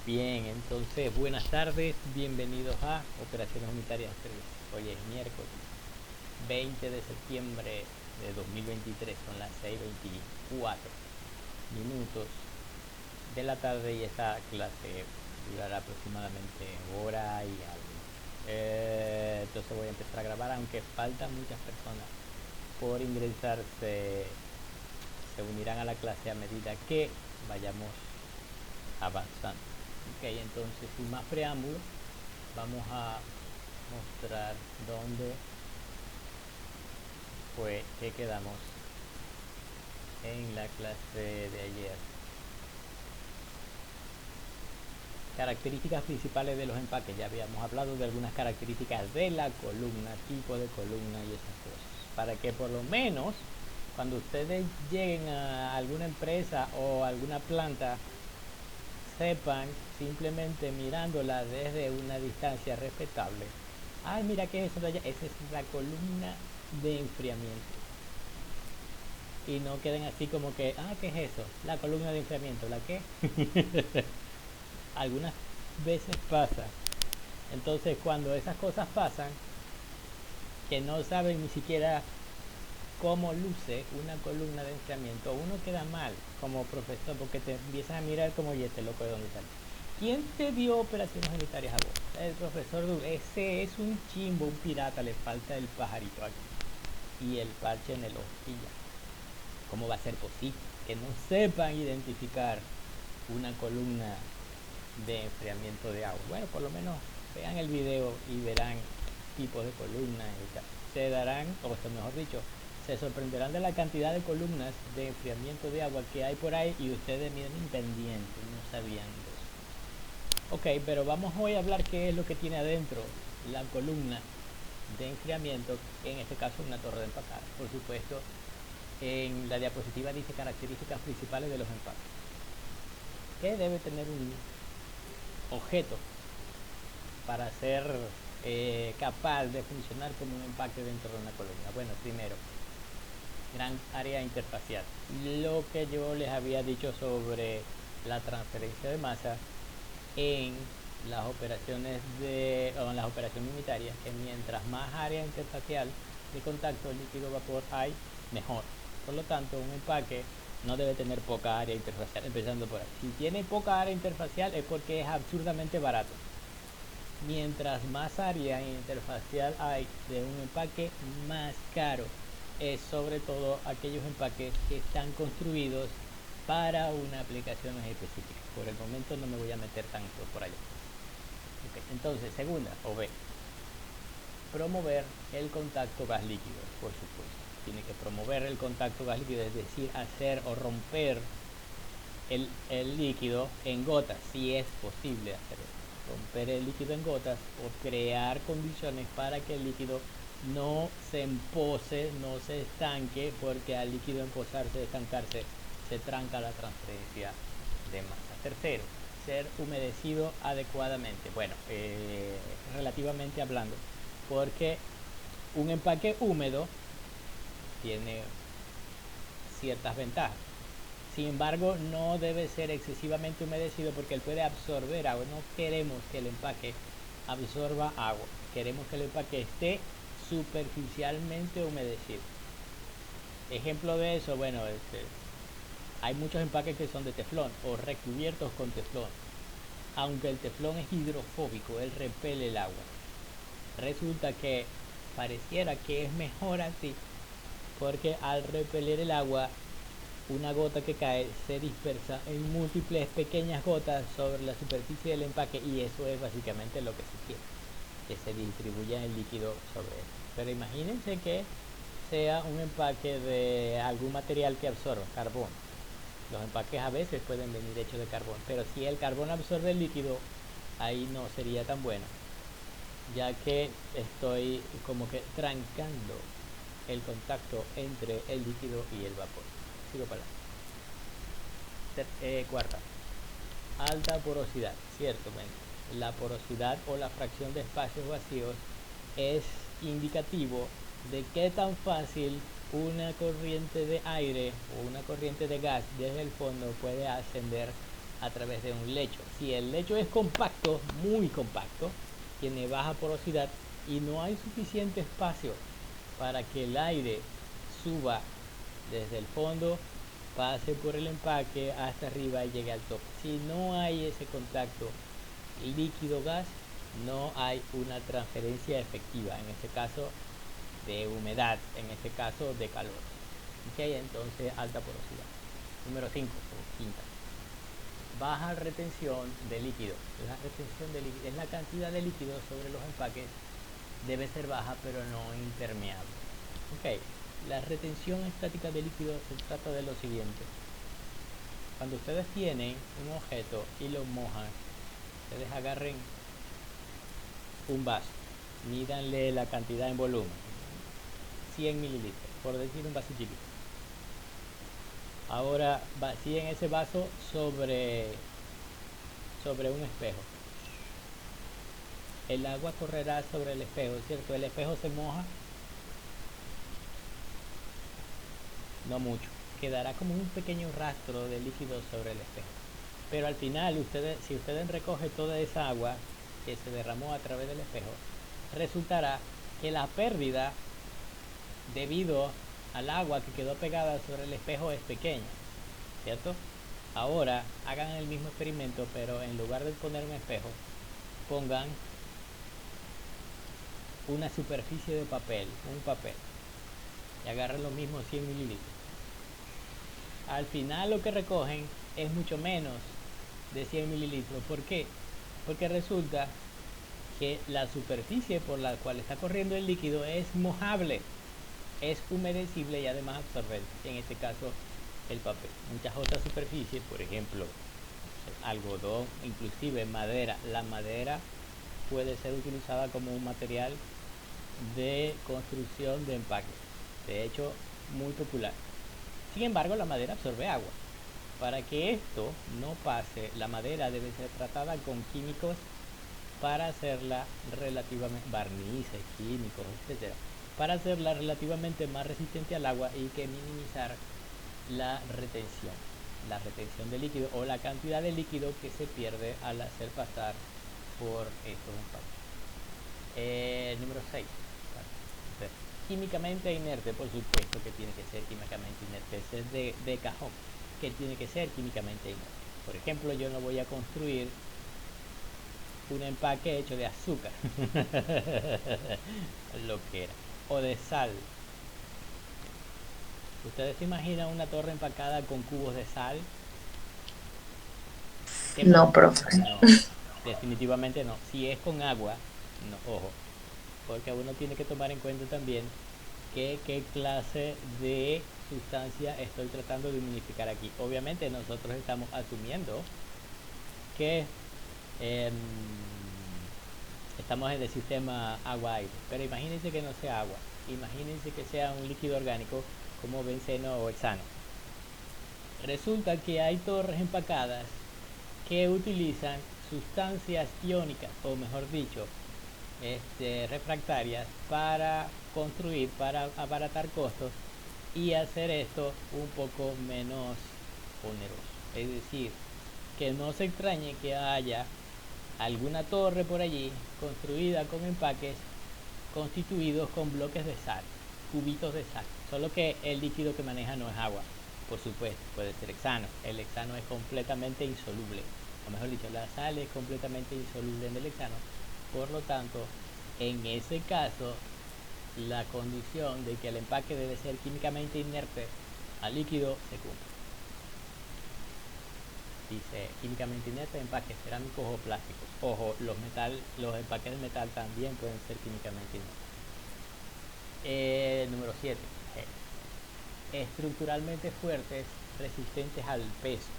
Bien, entonces buenas tardes, bienvenidos a Operaciones Unitarias de Servicio. Hoy es miércoles 20 de septiembre de 2023, son las 6:24 de la tarde y esta clase durará aproximadamente hora y algo. Entonces voy a empezar a grabar, aunque faltan muchas personas por ingresar, se unirán a la clase a medida que vayamos avanzando. Ok, entonces sin más preámbulos, vamos a mostrar dónde fue que quedamos en la clase de ayer. Características principales de los empaques. Ya habíamos hablado de algunas características de la columna, tipo de columna y esas cosas. Para que por lo menos cuando ustedes lleguen a alguna empresa o alguna planta, sepan simplemente mirándola desde una distancia respetable. Ay, mira qué es eso de allá. Esa es la columna de enfriamiento. Y no queden así como que, ¿qué es eso? La columna de enfriamiento, ¿la qué? Algunas veces pasa. Entonces, cuando esas cosas pasan, que no saben ni siquiera cómo luce una columna de enfriamiento, uno queda mal como profesor porque te empiezan a mirar como, y este loco de dónde sale. ¿Quién te dio operaciones unitarias a vos? El profesor. Ese es un chimbo, un pirata, le falta el pajarito aquí y el parche en el ojo y ya. ¿Cómo va a ser posible que no sepan identificar una columna de enfriamiento de agua? Bueno, por lo menos vean el video y verán tipos de columnas y tal. Se darán, o esto mejor dicho, se sorprenderán de la cantidad de columnas de enfriamiento de agua que hay por ahí y ustedes miren pendientes, no sabían de eso. Ok, pero vamos hoy a hablar qué es lo que tiene adentro la columna de enfriamiento, en este caso una torre de empacar. Por supuesto, en la diapositiva dice características principales de los empaques. ¿Qué debe tener un objeto para ser capaz de funcionar como un empaque dentro de una columna? Bueno, primero, gran área interfacial. Lo que yo les había dicho sobre la transferencia de masa en las operaciones o en las operaciones unitarias, que mientras más área interfacial de contacto líquido-vapor hay, mejor. Por lo tanto, un empaque no debe tener poca área interfacial, empezando por ahí. Si tiene poca área interfacial es porque es absurdamente barato. Mientras más área interfacial hay de un empaque, más caro es, sobre todo aquellos empaques que están construidos para una aplicación específica. Por el momento no me voy a meter tanto por allá. Okay. Entonces, segunda o B, promover el contacto gas líquido, por supuesto. Tiene que promover el contacto gas líquido, es decir, hacer o romper el líquido en gotas, si es posible hacer eso. Romper el líquido en gotas o crear condiciones para que el líquido no se empose, no se estanque, porque al líquido empozarse, estancarse, se tranca la transferencia de masa. Tercero, ser humedecido adecuadamente. Bueno, relativamente hablando, porque un empaque húmedo tiene ciertas ventajas. Sin embargo, no debe ser excesivamente humedecido porque él puede absorber agua. No queremos que el empaque absorba agua. Queremos que el empaque esté superficialmente humedecido. Ejemplo de eso, bueno, hay muchos empaques que son de teflón o recubiertos con teflón. Aunque el teflón es hidrofóbico, él repele el agua. Resulta que pareciera que es mejor así, porque al repeler el agua, una gota que cae se dispersa en múltiples pequeñas gotas sobre la superficie del empaque, y eso es básicamente lo que se quiere, que se distribuya el líquido sobre él. Pero imagínense que sea un empaque de algún material que absorba carbón. Los empaques a veces pueden venir hechos de carbón, pero si el carbón absorbe el líquido, ahí no sería tan bueno, ya que estoy como que trancando el contacto entre el líquido y el vapor. Sigo para cuarta, alta porosidad. Ciertamente, la porosidad o la fracción de espacios vacíos es indicativo de qué tan fácil una corriente de aire o una corriente de gas desde el fondo puede ascender a través de un lecho. Si el lecho es compacto, muy compacto, tiene baja porosidad y no hay suficiente espacio para que el aire suba desde el fondo, pase por el empaque hasta arriba y llegue al tope. Si no hay ese contacto líquido-gas, no hay una transferencia efectiva, en este caso de humedad, en este caso de calor. ¿Ok? Entonces, alta porosidad. Número 5, o quinta. Baja retención de líquido. La retención de líquido es la cantidad de líquido sobre los empaques. Debe ser baja, pero no impermeable. Ok. La retención estática de líquido se trata de lo siguiente. Cuando ustedes tienen un objeto y lo mojan, ustedes agarren un vaso, mídanle la cantidad en volumen, 100 mililitros, por decir un vaso chiquito. Ahora vacíen ese vaso sobre un espejo. El agua correrá sobre el espejo, ¿cierto? El espejo se moja, no mucho, quedará como un pequeño rastro de líquido sobre el espejo. Pero al final, si ustedes recogen toda esa agua que se derramó a través del espejo, resultará que la pérdida debido al agua que quedó pegada sobre el espejo es pequeña, ¿cierto? Ahora hagan el mismo experimento, pero en lugar de poner un espejo, pongan una superficie de papel, un papel, y agarren los mismos 100 mililitros. Al final lo que recogen es mucho menos de 100 mililitros. ¿Por qué? Porque resulta que la superficie por la cual está corriendo el líquido es mojable, es humedecible y además absorbente. En este caso, el papel. Muchas otras superficies, por ejemplo, algodón, inclusive madera. La madera puede ser utilizada como un material de construcción de empaques. De hecho, muy popular. Sin embargo, la madera absorbe agua. Para que esto no pase, la madera debe ser tratada con químicos para hacerla relativamente, barnices, químicos, etcétera, para hacerla relativamente más resistente al agua y que minimizar la retención de líquido o la cantidad de líquido que se pierde al hacer pasar por estos empaques. Número 6. Químicamente inerte, por supuesto que tiene que ser químicamente inerte. Ese es de cajón, que tiene que ser químicamente inerte. Por ejemplo, yo no voy a construir un empaque hecho de azúcar, lo que era, o de sal. ¿Ustedes se imaginan una torre empacada con cubos de sal? No, profe. No, definitivamente no. Si es con agua, no, ojo, porque uno tiene que tomar en cuenta también qué clase de sustancia estoy tratando de unificar aquí. Obviamente nosotros estamos asumiendo que eh, estamos en el sistema agua-aire, pero imagínense que no sea agua, imagínense que sea un líquido orgánico como benceno o hexano. Resulta que hay torres empacadas que utilizan sustancias iónicas, o mejor dicho, refractarias para construir, para abaratar costos y hacer esto un poco menos oneroso. Es decir, que no se extrañe que haya alguna torre por allí construida con empaques constituidos con bloques de sal, cubitos de sal, solo que el líquido que maneja no es agua, por supuesto, puede ser hexano. El hexano es completamente insoluble, o mejor dicho, la sal es completamente insoluble en el hexano. Por lo tanto, en ese caso, la condición de que el empaque debe ser químicamente inerte al líquido se cumple. Dice químicamente inerte, empaques cerámicos o plásticos. Ojo, los empaques de metal también pueden ser químicamente inertes. Número 7. Estructuralmente fuertes, resistentes al peso.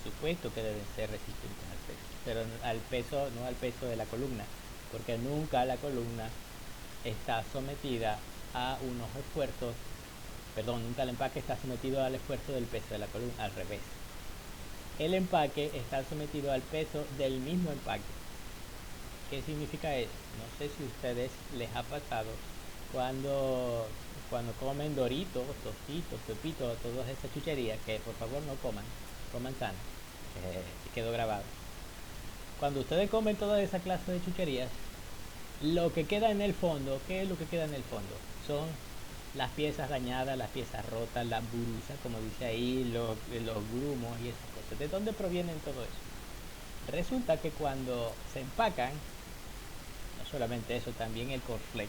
Por supuesto que deben ser resistentes al peso, pero al peso, no al peso de la columna, porque nunca la columna está sometida a unos esfuerzos, perdón, nunca el empaque está sometido al esfuerzo del peso de la columna, al revés. El empaque está sometido al peso del mismo empaque. ¿Qué significa eso? No sé si a ustedes les ha pasado cuando comen Doritos, Tostitos, Pepitos, todas esas chucherías, que por favor no coman sano. quedó grabado. Cuando ustedes comen toda esa clase de chucherías, lo que queda en el fondo, ¿qué es lo que queda en el fondo? Son las piezas dañadas, las piezas rotas, las burusas, como dice ahí, los grumos y esas cosas. ¿De dónde provienen todo eso? Resulta que cuando se empacan, no solamente eso, también el cornflake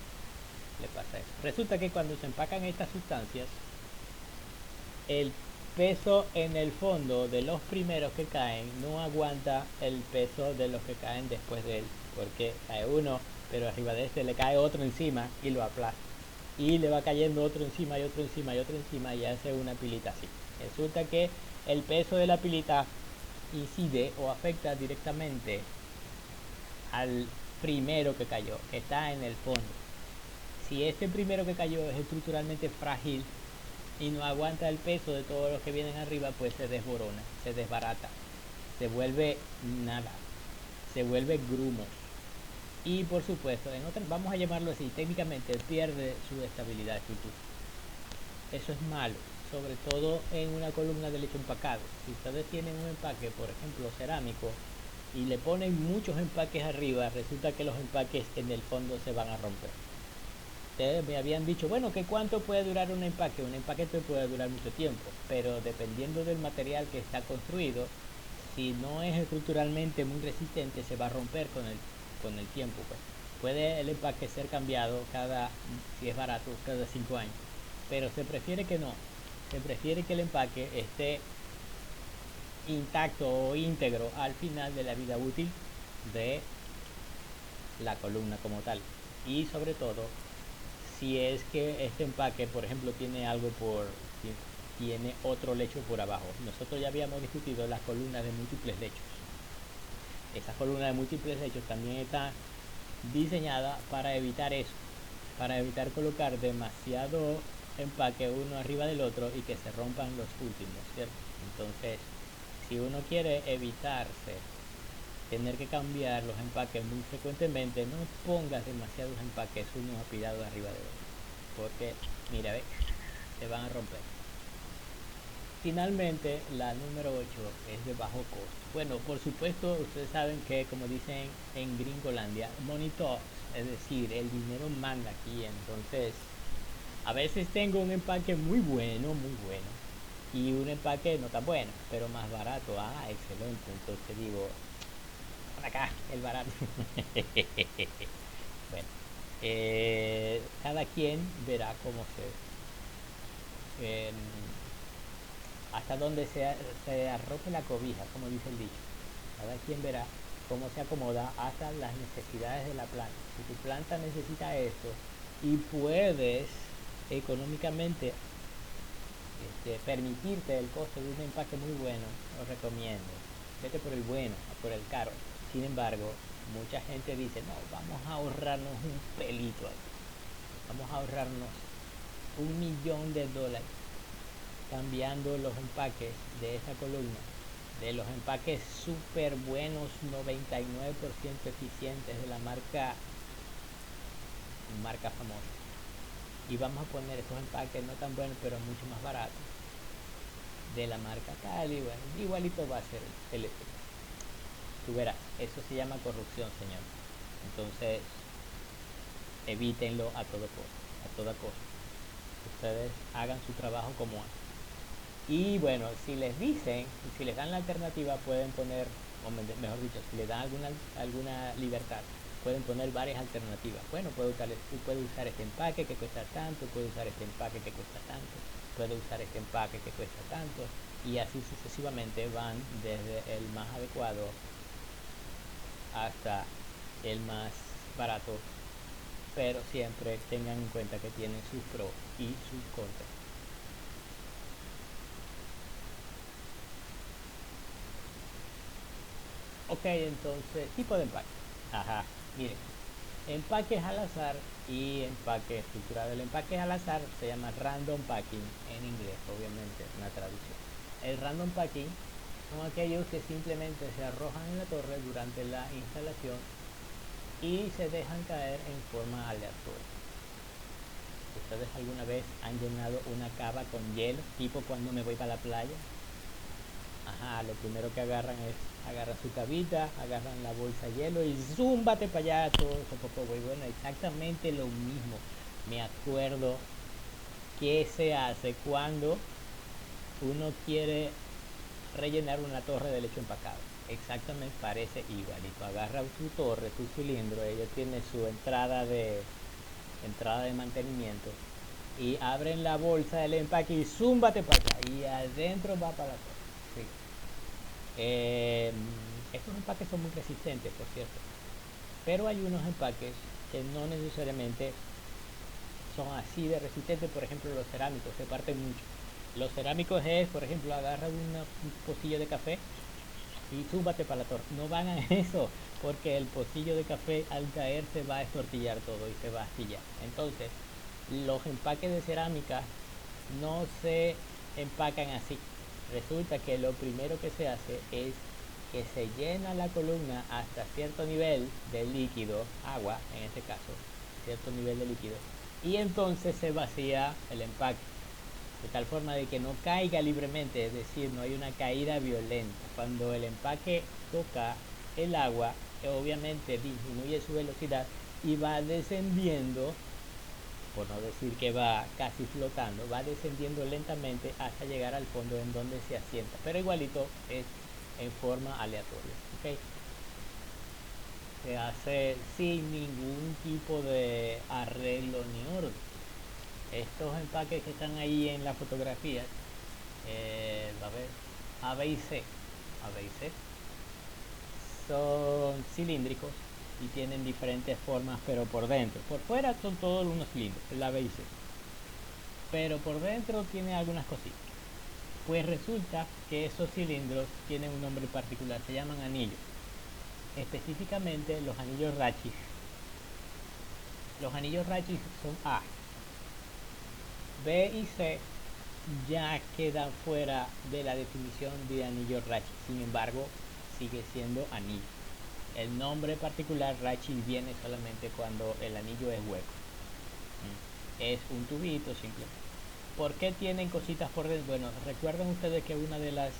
le pasa eso. Resulta que cuando se empacan estas sustancias, el peso en el fondo de los primeros que caen no aguanta el peso de los que caen después de él, porque cae uno, pero arriba de este le cae otro encima y lo aplasta. Y le va cayendo otro encima y otro encima y otro encima y hace una pilita así. Resulta que el peso de la pilita incide o afecta directamente al primero que cayó, que está en el fondo. Si este primero que cayó es estructuralmente frágil y no aguanta el peso de todos los que vienen arriba, pues se desborona, se desbarata, se vuelve nada, se vuelve grumos. Y por supuesto, en otras, vamos a llamarlo así, técnicamente pierde su estabilidad estructural. Eso es malo, sobre todo en una columna de leche empacado. Si ustedes tienen un empaque, por ejemplo, cerámico, y le ponen muchos empaques arriba, resulta que los empaques en el fondo se van a romper. Ustedes me habían dicho, bueno, que cuánto puede durar un empaque. Un empaque puede durar mucho tiempo, pero dependiendo del material que está construido, si no es estructuralmente muy resistente, se va a romper con el tiempo. Pues. Puede el empaque ser cambiado cada, si es barato, cada 5 años, pero se prefiere que no. Se prefiere que el empaque esté intacto o íntegro al final de la vida útil de la columna como tal. Y sobre todo, si es que este empaque, por ejemplo, tiene algo tiene otro lecho por abajo. Nosotros ya habíamos discutido las columnas de múltiples lechos. Esas columnas de múltiples lechos también están diseñadas para evitar eso, para evitar colocar demasiado empaque uno arriba del otro y que se rompan los últimos, ¿cierto? Entonces, si uno quiere evitarse tener que cambiar los empaques muy frecuentemente, no pongas demasiados empaques unos apilados arriba de otro, porque mira, ve, se van a romper. Finalmente, la número 8 es de bajo costo. Bueno, por supuesto, ustedes saben que, como dicen en Gringolandia, money talks, es decir, el dinero manda aquí. Entonces, a veces tengo un empaque muy bueno, y un empaque no tan bueno, pero más barato. Ah, excelente. Entonces digo, por acá, el barato. Bueno, cada quien verá cómo eh, hasta donde se arroje la cobija, como dice el dicho. Cada quien verá cómo se acomoda hasta las necesidades de la planta. Si tu planta necesita esto y puedes económicamente permitirte el costo de un empaque muy bueno, lo recomiendo. Vete por el bueno, por el caro. Sin embargo, mucha gente dice, no, vamos a ahorrarnos un pelito ahí. Vamos a ahorrarnos $1.000.000 cambiando los empaques de esta columna, de los empaques súper buenos, 99% eficientes de la marca famosa. Y vamos a poner estos empaques no tan buenos, pero mucho más baratos, de la marca tal, y bueno, igualito va a ser el efecto. Tú verás, eso se llama corrupción, señor. Entonces, evítenlo a toda costa. Ustedes hagan su trabajo como hacen. Y bueno, si les dicen, si les dan la alternativa, pueden poner, o mejor dicho, si les dan alguna libertad, pueden poner varias alternativas. Bueno, puede usar este empaque que cuesta tanto, puede usar este empaque que cuesta tanto, puede usar este empaque que cuesta tanto, y así sucesivamente van desde el más adecuado hasta el más barato, pero siempre tengan en cuenta que tienen sus pros y sus contras. Ok, entonces, tipo de empaque. Ajá, miren, empaques al azar y empaque estructurado. El empaque al azar se llama random packing en inglés, obviamente, una traducción. El random packing son aquellos que simplemente se arrojan en la torre durante la instalación y se dejan caer en forma aleatoria. ¿Ustedes alguna vez han llenado una cava con hielo, tipo cuando me voy para la playa? Ajá, lo primero que agarran es, agarran su cabita, agarran la bolsa de hielo y zúmbate para allá, todo eso, poco, y bueno, exactamente lo mismo. Me acuerdo que se hace cuando uno quiere rellenar una torre de leche empacado. Exactamente, parece igualito. Agarra tu torre, tu cilindro, ella tiene su entrada de mantenimiento y abren la bolsa del empaque y zúmbate para allá y adentro va para la torre. Sí. Estos empaques son muy resistentes, por cierto, pero hay unos empaques que no necesariamente son así de resistentes. Por ejemplo, los cerámicos se parten mucho. Los cerámicos es, por ejemplo, agarra un pocillo de café y zúmbate para la torre. No van a eso, porque el pocillo de café al caer se va a estortillar todo y se va a astillar. Entonces, los empaques de cerámica no se empacan así. Resulta que lo primero que se hace es que se llena la columna hasta cierto nivel de líquido, agua en este caso, cierto nivel de líquido, y entonces se vacía el empaque de tal forma de que no caiga libremente, es decir, no hay una caída violenta. Cuando el empaque toca el agua, obviamente disminuye su velocidad y va descendiendo, por no decir que va casi flotando, va descendiendo lentamente hasta llegar al fondo en donde se asienta, pero igualito es en forma aleatoria. ¿Okay? Se hace sin ningún tipo de arreglo ni orden. Estos empaques que están ahí en la fotografía, a ver, A, B y C, A, B y C, son cilíndricos y tienen diferentes formas, pero por dentro. Por fuera son todos unos cilindros, el A, B y C. Pero por dentro tiene algunas cositas. Pues resulta que esos cilindros tienen un nombre particular, se llaman anillos. Específicamente los anillos Rachi. Los anillos Rachi son A. B y C ya quedan fuera de la definición de anillo Rachi. Sin embargo, sigue siendo anillo. El nombre particular Rachi viene solamente cuando el anillo es hueco. Es un tubito simplemente. ¿Por qué tienen cositas por dentro? Bueno, recuerden ustedes que una de las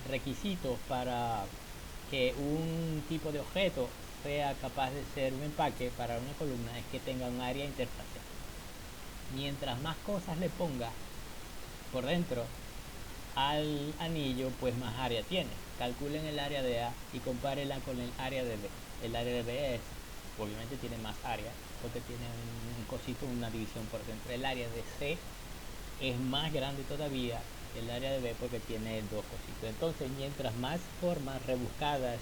requisitos para que un tipo de objeto sea capaz de ser un empaque para una columna es que tenga un área interfacial. Mientras más cosas le ponga por dentro al anillo, pues más área tiene. Calculen el área de A y compárenla con el área de B. El área de B es, obviamente tiene más área porque tiene un cosito, una división por dentro. El área de C es más grande todavía el área de B porque tiene dos cositos. Entonces, mientras más formas rebuscadas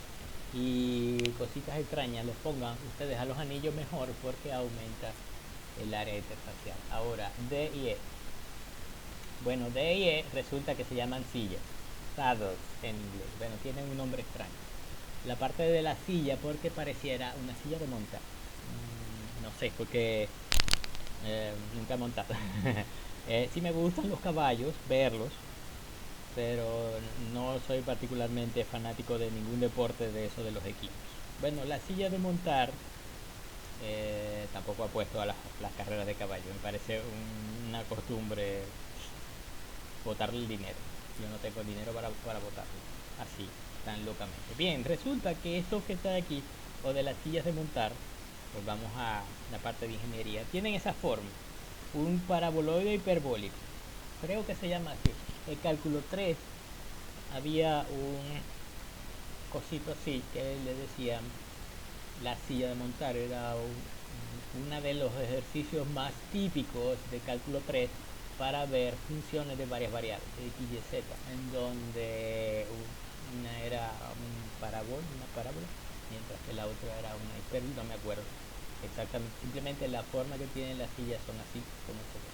y cositas extrañas les pongan ustedes a los anillos, mejor, porque aumenta el área interfacial. Ahora, D y E. Bueno, D y E resulta que se llaman sillas, saddles en inglés. Bueno, tienen un nombre extraño. La parte de la silla, porque pareciera una silla de montar. No sé, porque nunca he montado. Sí me gustan los caballos, verlos, pero no soy particularmente fanático de ningún deporte de eso de los equipos. Bueno, la silla de montar tampoco apuesto a las carreras de caballo. Me parece una costumbre botarle el dinero. Yo no tengo dinero para botarlo así, tan locamente. Bien, resulta que esto que está aquí, o de las sillas de montar, pues vamos a la parte de ingeniería, tienen esa forma, un paraboloide hiperbólico, creo que se llama así. El cálculo 3 había un cosito así que le decían la silla de montar, era uno de los ejercicios más típicos de cálculo 3 para ver funciones de varias variables, X, Y, Z, en donde una era una parábola, mientras que la otra era una hipérbole, no me acuerdo exactamente, simplemente la forma que tienen las sillas son así como se ve.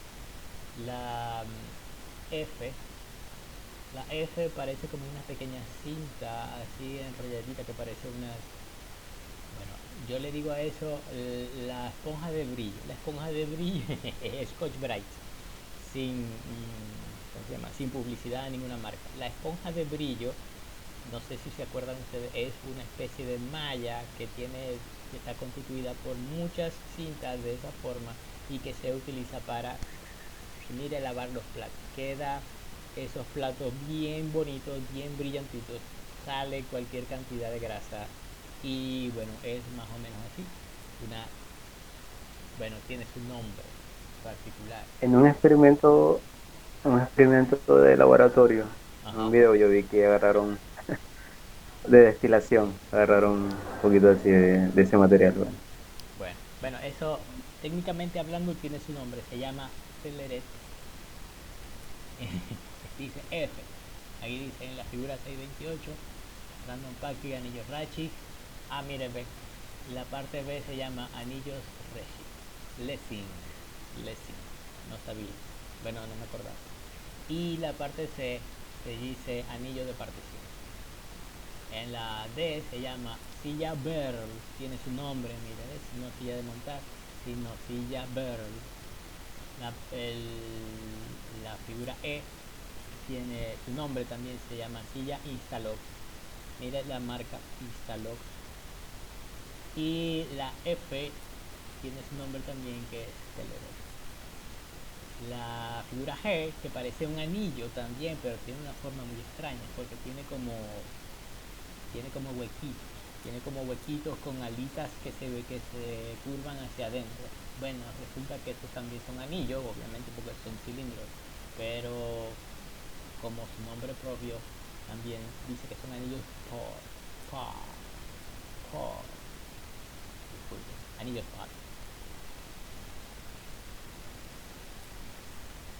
F, la F parece como una pequeña cinta así enrolladita que parece una, bueno, yo le digo a eso la esponja de brillo. La esponja de brillo es Scotch Brite, sin, ¿cómo se llama? Sin publicidad a ninguna marca. La esponja de brillo, no sé si se acuerdan ustedes, es una especie de malla que está constituida por muchas cintas de esa forma y que se utiliza para, mire, lavar los platos. Queda esos platos bien bonitos, bien brillantitos, sale cualquier cantidad de grasa y bueno, es más o menos así. Una, bueno, tiene su nombre particular. En un experimento de laboratorio, en un Ajá. video yo vi que agarraron de destilación, agarraron un poquito así de ese material, bueno. Bueno, eso técnicamente hablando tiene su nombre, se llama Celeret. Dice F. Aquí dice en la figura 628, random packing, anillos Rachi. Ah, mire, ve. La parte B se llama anillos Rechi. Lessing. Lessing. No sabía. Bueno, no me acordaba. Y la parte C se dice anillo de partición. En la D se llama silla Berl. Tiene su nombre, mire, ¿ves? No silla de montar, sino silla Berl. La, la figura E tiene su nombre también, se llama silla Instalox. Mira la marca Instalox. Y la F tiene su nombre también, que es Telerox. La figura G, que parece un anillo también, pero tiene una forma muy extraña, porque tiene como huequitos. Tiene como huequitos con alitas que se curvan hacia adentro. Bueno, resulta que estos también son anillos, obviamente porque son cilindros, pero como su nombre propio también dice que son anillos par, par, disculpe, anillos par.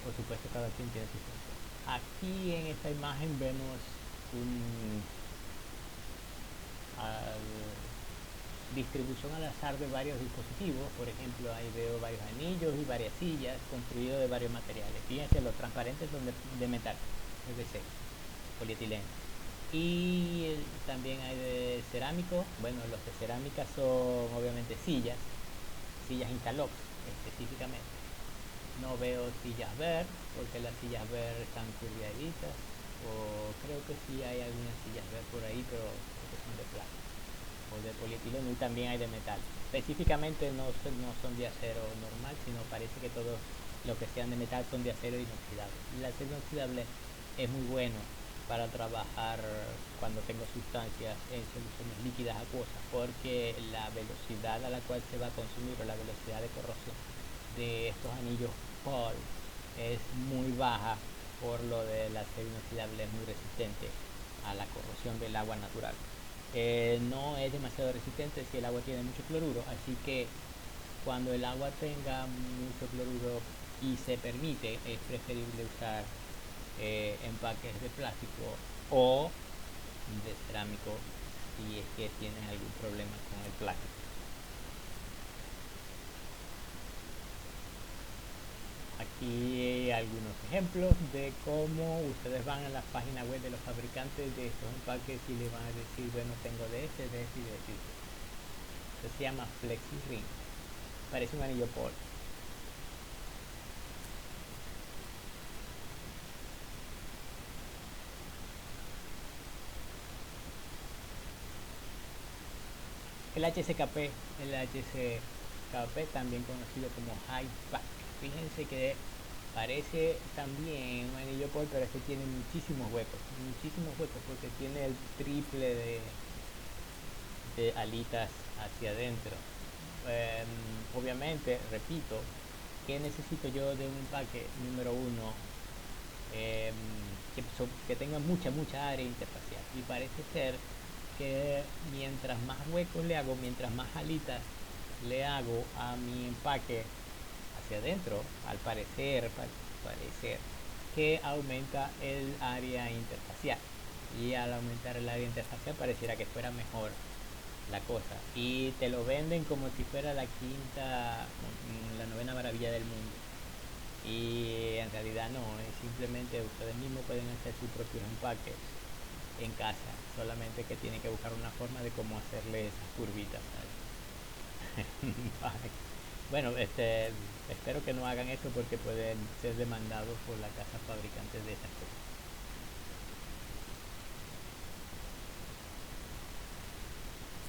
Por supuesto, cada quien tiene su función. Aquí en esta imagen vemos un distribución al azar de varios dispositivos. Por ejemplo, ahí veo varios anillos y varias sillas construidos de varios materiales. Fíjense, los transparentes son de metal, PVC, polietileno. Y también hay de cerámico. Bueno, los de cerámica son obviamente sillas Interlock específicamente. No veo sillas ver, porque las sillas ver están curviaditas. O creo que sí hay algunas sillas ver por ahí, pero creo que son de plástico o de polietileno, y también hay de metal. Específicamente no son de acero normal, sino parece que todos los que sean de metal son de acero inoxidable. El acero inoxidable es muy bueno para trabajar cuando tengo sustancias en soluciones líquidas acuosas, porque la velocidad a la cual se va a consumir o la velocidad de corrosión de estos anillos POL es muy baja, por lo del acero inoxidable es muy resistente a la corrosión del agua natural. No es demasiado resistente si el agua tiene mucho cloruro, así que cuando el agua tenga mucho cloruro y se permite, es preferible usar empaques de plástico o de cerámico si es que tienes algún problema con el plástico. Aquí hay algunos ejemplos de cómo ustedes van a la página web de los fabricantes de estos empaques y les van a decir, bueno, tengo de este y de este. Esto se llama Flexi Ring. Parece un anillo Paul. El HCKP, el HCKP también conocido como High Pack. Fíjense que parece también un anillo Paul, pero este tiene muchísimos huecos porque tiene el triple de alitas hacia adentro. Obviamente, repito, ¿qué necesito yo de un empaque? Número uno, eh, que tenga mucha área interfacial. Y parece ser que mientras más huecos le hago, mientras más alitas le hago a mi empaque hacia adentro, al parecer que aumenta el área interfacial. Y al aumentar el área interfacial pareciera que fuera mejor la cosa. Y te lo venden como si fuera la novena maravilla del mundo. Y en realidad no, es simplemente ustedes mismos pueden hacer sus propios empaques en casa, solamente que tienen que buscar una forma de cómo hacerle esas curvitas. Bueno, espero que no hagan eso porque pueden ser demandados por la casa fabricante de esas cosas.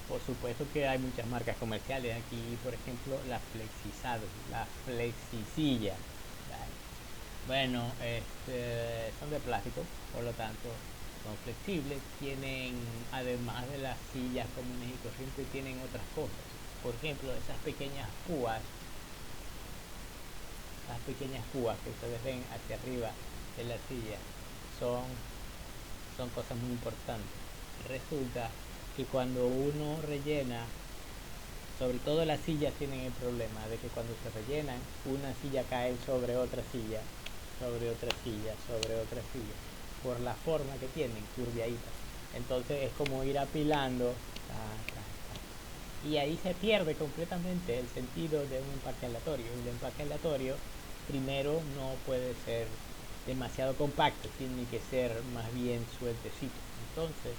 Por supuesto que hay muchas marcas comerciales aquí, por ejemplo, la Flexisado, la Flexisilla. Bueno, son de plástico, por lo tanto son flexibles, tienen, además de las sillas comunes y corrientes, tienen otras cosas. Por ejemplo, esas pequeñas púas que ustedes ven hacia arriba de la silla, son, son cosas muy importantes. Resulta que cuando uno rellena, sobre todo las sillas tienen el problema de que cuando se rellenan, una silla cae sobre otra silla, sobre otra silla, sobre otra silla, por la forma que tienen, curviaditas. Entonces es como ir apilando, y ahí se pierde completamente el sentido de un empaque aleatorio. El empaque aleatorio, primero, no puede ser demasiado compacto, tiene que ser más bien sueltecito. Entonces,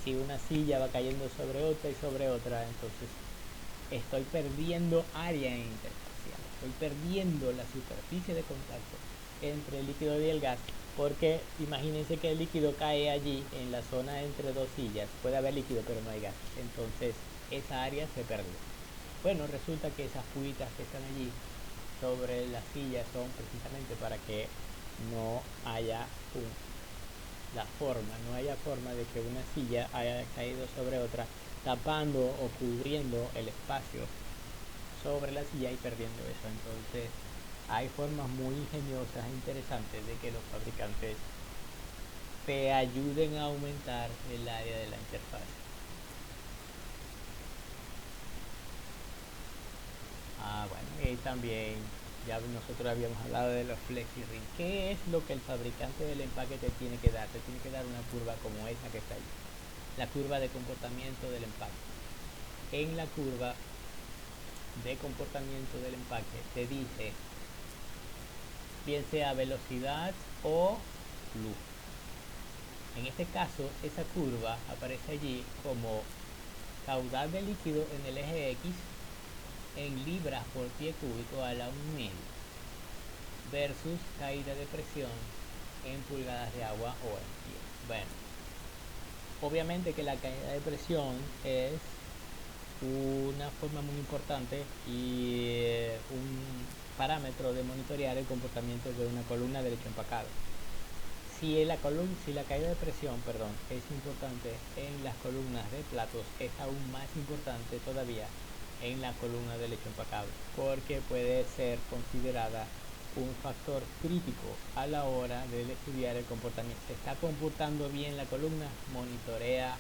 si una silla va cayendo sobre otra y sobre otra, entonces estoy perdiendo área interfacial, estoy perdiendo la superficie de contacto entre el líquido y el gas, porque imagínense que el líquido cae allí en la zona entre dos sillas, puede haber líquido pero no hay gas, entonces esa área se perdió. Bueno, resulta que esas puitas que están allí sobre las sillas son precisamente para que no haya no haya forma de que una silla haya caído sobre otra, tapando o cubriendo el espacio sobre la silla y perdiendo eso. Entonces hay formas muy ingeniosas e interesantes de que los fabricantes te ayuden a aumentar el área de la interfaz. Bueno, y también ya nosotros habíamos hablado de los FlexiRing. ¿Qué es lo que el fabricante del empaque te tiene que dar? Te tiene que dar una curva como esa que está ahí, la curva de comportamiento del empaque. En la curva de comportamiento del empaque te dice bien sea velocidad o flujo. En este caso, esa curva aparece allí como caudal de líquido en el eje X en libras por pie cúbico a la 1,5 versus caída de presión en pulgadas de agua o en pie. Bueno, obviamente que la caída de presión es una forma muy importante y un parámetro de monitorear el comportamiento de una columna derecho empacado. Si la caída de presión, es importante en las columnas de platos, es aún más importante todavía en la columna de lecho empacado, porque puede ser considerada un factor crítico a la hora de estudiar el comportamiento. ¿Se está comportando bien la columna? Monitorea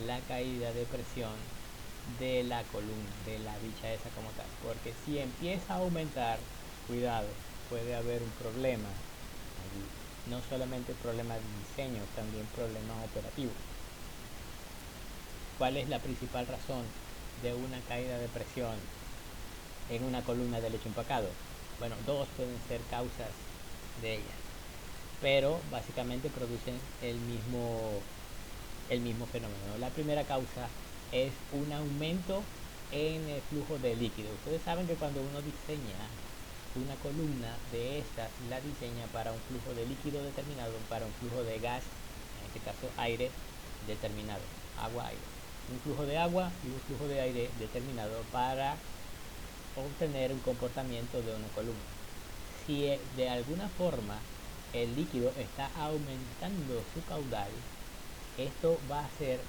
la caída de presión de la columna, de la bicha esa como tal, porque si empieza a aumentar, cuidado, puede haber un problema allí. No solamente problemas de diseño, también problemas operativos. ¿Cuál es la principal razón de una caída de presión en una columna de lecho empacado? Bueno, dos pueden ser causas de ellas, pero básicamente producen el mismo fenómeno. La primera causa es un aumento en el flujo de líquido. Ustedes saben que cuando uno diseña una columna de estas, la diseña para un flujo de líquido determinado, para un flujo de gas, en este caso aire, determinado, agua-aire. Un flujo de agua y un flujo de aire determinado para obtener un comportamiento de una columna. Si de alguna forma el líquido está aumentando su caudal, esto va a hacer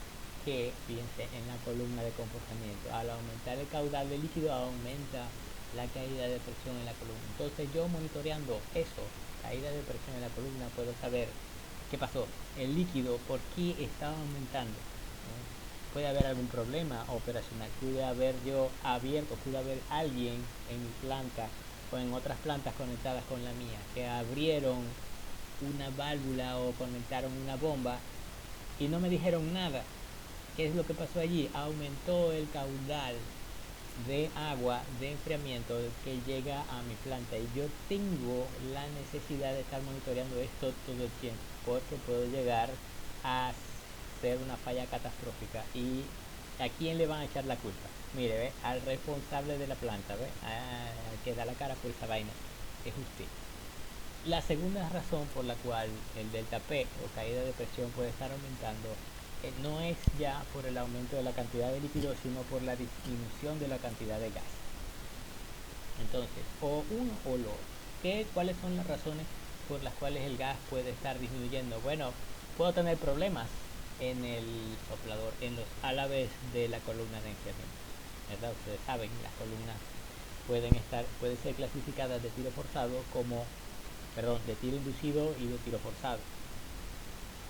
que, fíjense, en la columna de comportamiento, al aumentar el caudal de líquido aumenta la caída de presión en la columna. Entonces yo monitoreando eso, caída de presión en la columna, puedo saber qué pasó, el líquido, por qué estaba aumentando, ¿no? Puede haber algún problema operacional, pude haber alguien en mi planta o en otras plantas conectadas con la mía que abrieron una válvula o conectaron una bomba y no me dijeron nada. ¿Qué es lo que pasó allí? Aumentó el caudal de agua de enfriamiento que llega a mi planta y yo tengo la necesidad de estar monitoreando esto todo el tiempo porque puedo llegar a ser una falla catastrófica. ¿Y a quién le van a echar la culpa? Mire, ¿ve? Al responsable de la planta, ¿ve? Al que da la cara por esa vaina es usted. La segunda razón por la cual el delta P o caída de presión puede estar aumentando no es ya por el aumento de la cantidad de líquido, sino por la disminución de la cantidad de gas. Entonces, o uno o lo otro. ¿Cuáles son las razones por las cuales el gas puede estar disminuyendo. Bueno, puedo tener problemas en el soplador, en los álabes de la columna de enfriamiento, ¿verdad? Ustedes saben, las columnas pueden ser clasificadas de tiro forzado como, perdón, de tiro inducido y de tiro forzado,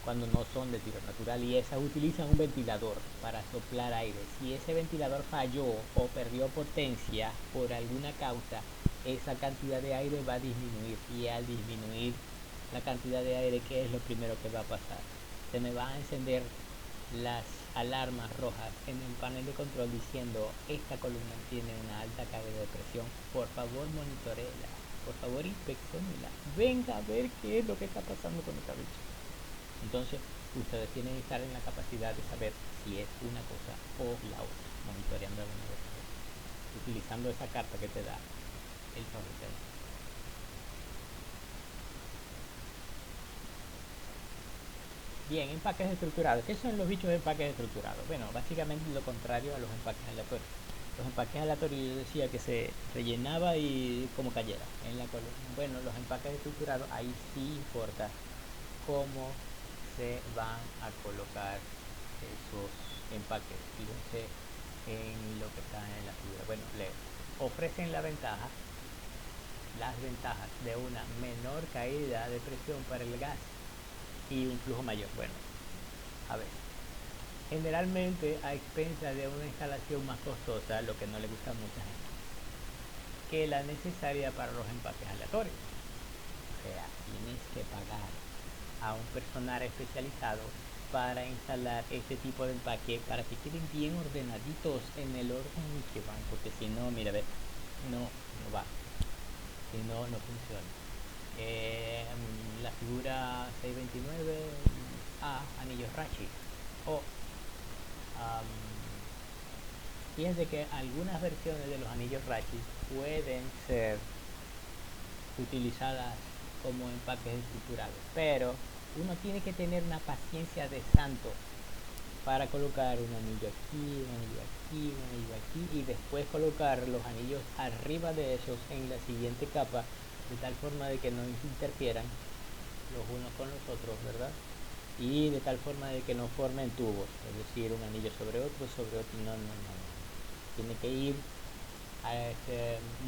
cuando no son de tiro natural, y esas utilizan un ventilador para soplar aire. Si ese ventilador falló o perdió potencia por alguna causa, esa cantidad de aire va a disminuir, y al disminuir la cantidad de aire, ¿qué es lo primero que va a pasar? Se me van a encender las alarmas rojas en el panel de control diciendo: esta columna tiene una alta carga de presión, por favor monitoreela, por favor inspeccionela, venga a ver qué es lo que está pasando con esta bicha. Entonces ustedes tienen que estar en la capacidad de saber si es una cosa o la otra, monitoreando alguna de las cosas, utilizando esa carta que te da el fabricante. Bien, empaques estructurados. ¿Qué son los bichos de empaques estructurados? Bueno, básicamente lo contrario a los empaques aleatorios. Los empaques aleatorios yo decía que se rellenaba y como cayera en la columna. Bueno, los empaques estructurados, ahí sí importa cómo se van a colocar esos empaques. Fíjense en lo que está en la figura. Bueno, le ofrecen las ventajas de una menor caída de presión para el gas y un flujo mayor. Bueno, a ver, generalmente a expensas de una instalación más costosa, lo que no le gusta a mucha gente, que la necesaria para los empaques aleatorios. O sea, tienes que pagar a un personal especializado para instalar este tipo de empaque para que queden bien ordenaditos en el orden en que van, porque si no, mira, ve, no va, si no, no funciona. La figura 629A, anillos Rachi, o fíjense que algunas versiones de los anillos Rachi pueden ser utilizadas como empaques estructurales, pero uno tiene que tener una paciencia de santo para colocar un anillo aquí, un anillo aquí, un anillo aquí, y después colocar los anillos arriba de esos en la siguiente capa, de tal forma de que no interfieran los unos con los otros, ¿verdad? Y de tal forma de que no formen tubos, es decir, un anillo sobre otro, no. Tiene que ir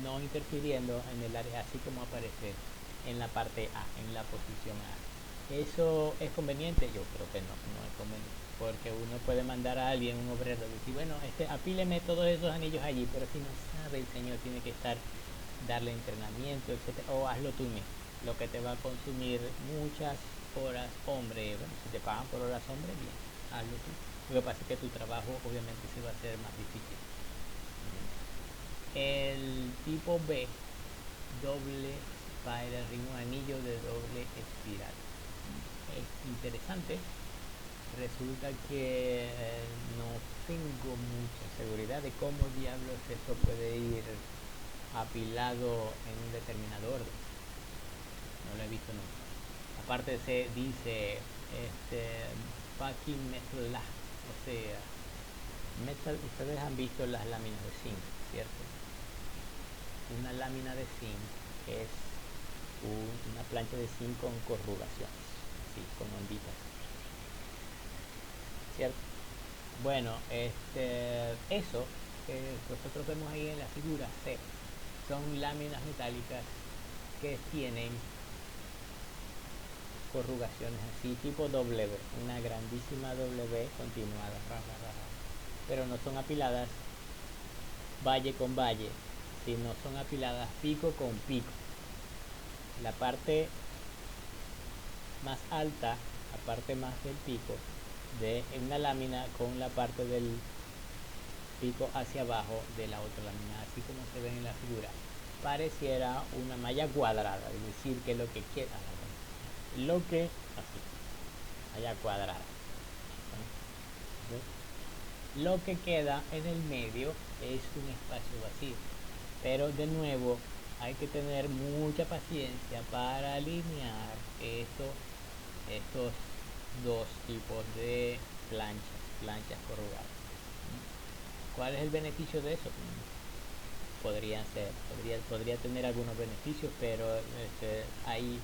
no interfiriendo en el área, así como aparece en la parte A, en la posición A. ¿Eso es conveniente? Yo creo que no es conveniente, porque uno puede mandar a alguien, un obrero, decir, bueno, apíleme todos esos anillos allí, pero si no sabe el señor, tiene que darle entrenamiento, etcétera, o hazlo tú mismo, lo que te va a consumir muchas horas, hombre. Bueno, si te pagan por horas, hombre, bien, hazlo tú. Lo que pasa es que tu trabajo obviamente se va a hacer más difícil. El tipo B, doble spiral ring, un anillo de doble espiral. Es interesante. Resulta que no tengo mucha seguridad de cómo diablos esto puede ir apilado en un determinado orden. No lo he visto nunca. Aparte se dice packing metal, o sea, metal. Ustedes han visto las láminas de zinc, ¿cierto? Una lámina de zinc es una plancha de zinc con corrugaciones, sí, con onditas, ¿cierto? Bueno, eso que nosotros vemos ahí en la figura C son láminas metálicas que tienen corrugaciones así, tipo W, una grandísima W continuada, pero no son apiladas valle con valle, sino son apiladas pico con pico. La parte más alta, la parte más del pico de una lámina con la parte del pico hacia abajo de la otra lámina, así como se ve en la figura, pareciera una malla cuadrada, es decir, que lo que queda, así, malla cuadrada, ¿sí? Lo que queda en el medio es un espacio vacío, pero de nuevo hay que tener mucha paciencia para alinear estos dos tipos de planchas corrugadas. ¿Cuál es el beneficio de eso? Podría tener algunos beneficios, pero hay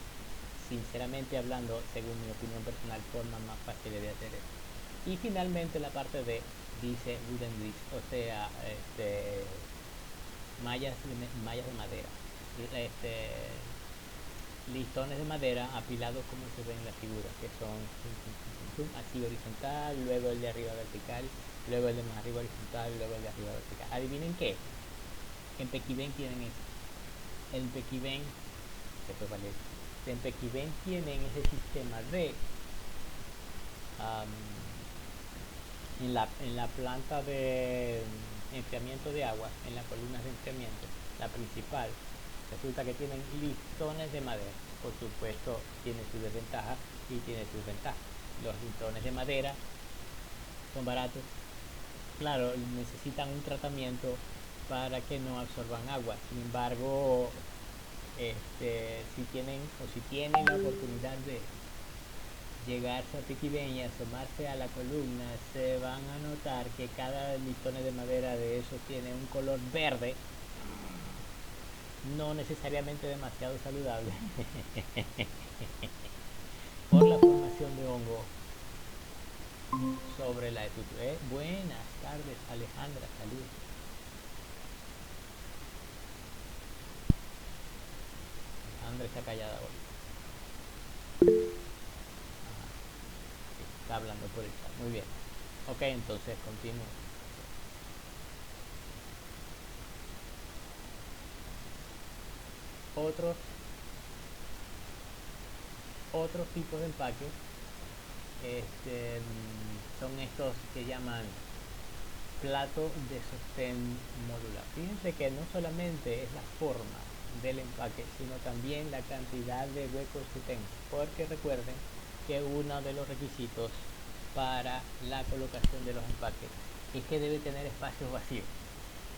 sinceramente hablando, según mi opinión personal, formas más fáciles de hacer eso. Y finalmente la parte D dice wooden bricks, o sea, mallas de madera, este, listones de madera apilados como se ve en la figura, que son así horizontal, luego el de arriba vertical, luego el de más arriba horizontal, luego el de arriba vertical. Adivinen qué, en Pequibén tienen eso. En Pequibén, en Pequibén tienen ese sistema de en la planta de enfriamiento de agua, en las columnas de enfriamiento, la principal, resulta que tienen listones de madera. Por supuesto, tiene su desventaja y tiene sus ventajas. Los listones de madera son baratos, claro, necesitan un tratamiento para que no absorban agua. Sin embargo, si tienen la oportunidad de llegarse a Pequibén y asomarse a la columna, se van a notar que cada listón de madera de esos tiene un color verde, no necesariamente demasiado saludable, por la formación de hongo sobre la estructura. Buenas tardes, Alejandra, salud. Alejandra está callada hoy. Está hablando por el chat. Muy bien. Ok, entonces continúo. Otros tipos de empaque son estos que llaman plato de sostén modular. Fíjense que no solamente es la forma del empaque, sino también la cantidad de huecos que tenga, porque recuerden que uno de los requisitos para la colocación de los empaques es que debe tener espacios vacíos.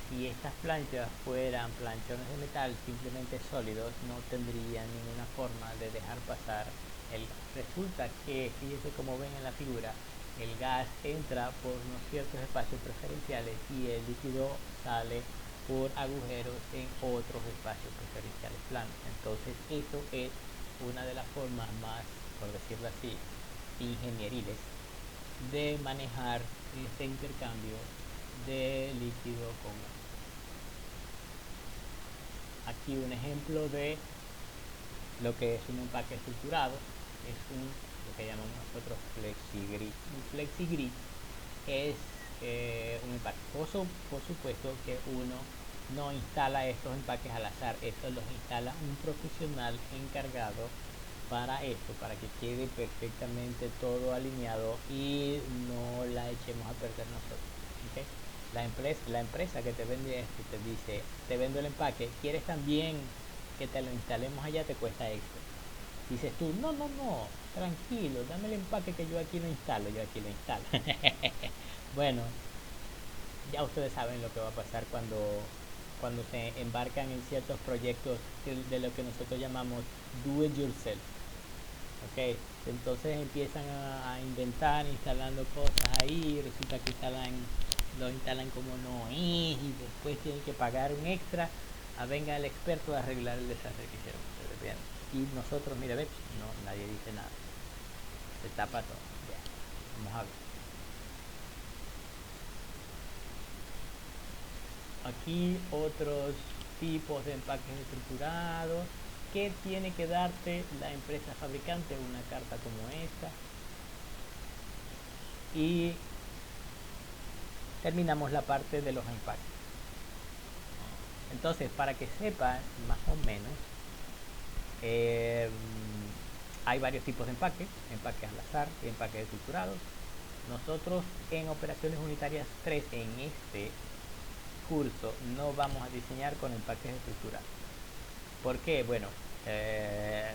Si estas planchas fueran planchones de metal simplemente sólidos, no tendrían ninguna forma de dejar pasar el gas. Resulta que, fíjense como ven en la figura, el gas entra por unos ciertos espacios preferenciales y el líquido sale por agujeros en otros espacios preferenciales planos. Entonces eso es una de las formas más, por decirlo así, ingenieriles de manejar este intercambio de líquido con gas. Aquí un ejemplo de lo que es un empaque estructurado, es lo que llamamos nosotros flexigrid. Un flexigrid es un empaque. Por supuesto que uno no instala estos empaques al azar, estos los instala un profesional encargado para esto, para que quede perfectamente todo alineado y no la echemos a perder nosotros. ¿Okay? La empresa que te vende esto te dice, te vendo el empaque, ¿quieres también que te lo instalemos allá? Te cuesta extra. Dices tú, no, tranquilo, dame el empaque que yo aquí lo instalo. Bueno, ya ustedes saben lo que va a pasar cuando se embarcan en ciertos proyectos de lo que nosotros llamamos do it yourself. Ok, entonces empiezan a inventar instalando cosas ahí, resulta que lo instalan como no es y después tienen que pagar un extra a venga el experto a arreglar el desastre que hicieron ustedes. Bien. Y nosotros, mira, ve, no, nadie dice nada, se tapa todo. Bien. Vamos a ver. Aquí otros tipos de empaques estructurados. ¿Qué tiene que darte la empresa fabricante? Una carta como esta. Y terminamos la parte de los empaques. Entonces, para que sepan más o menos, hay varios tipos de empaques al azar y empaques estructurados. Nosotros en operaciones unitarias 3 en este curso no vamos a diseñar con empaques estructurados. ¿Por qué? Bueno,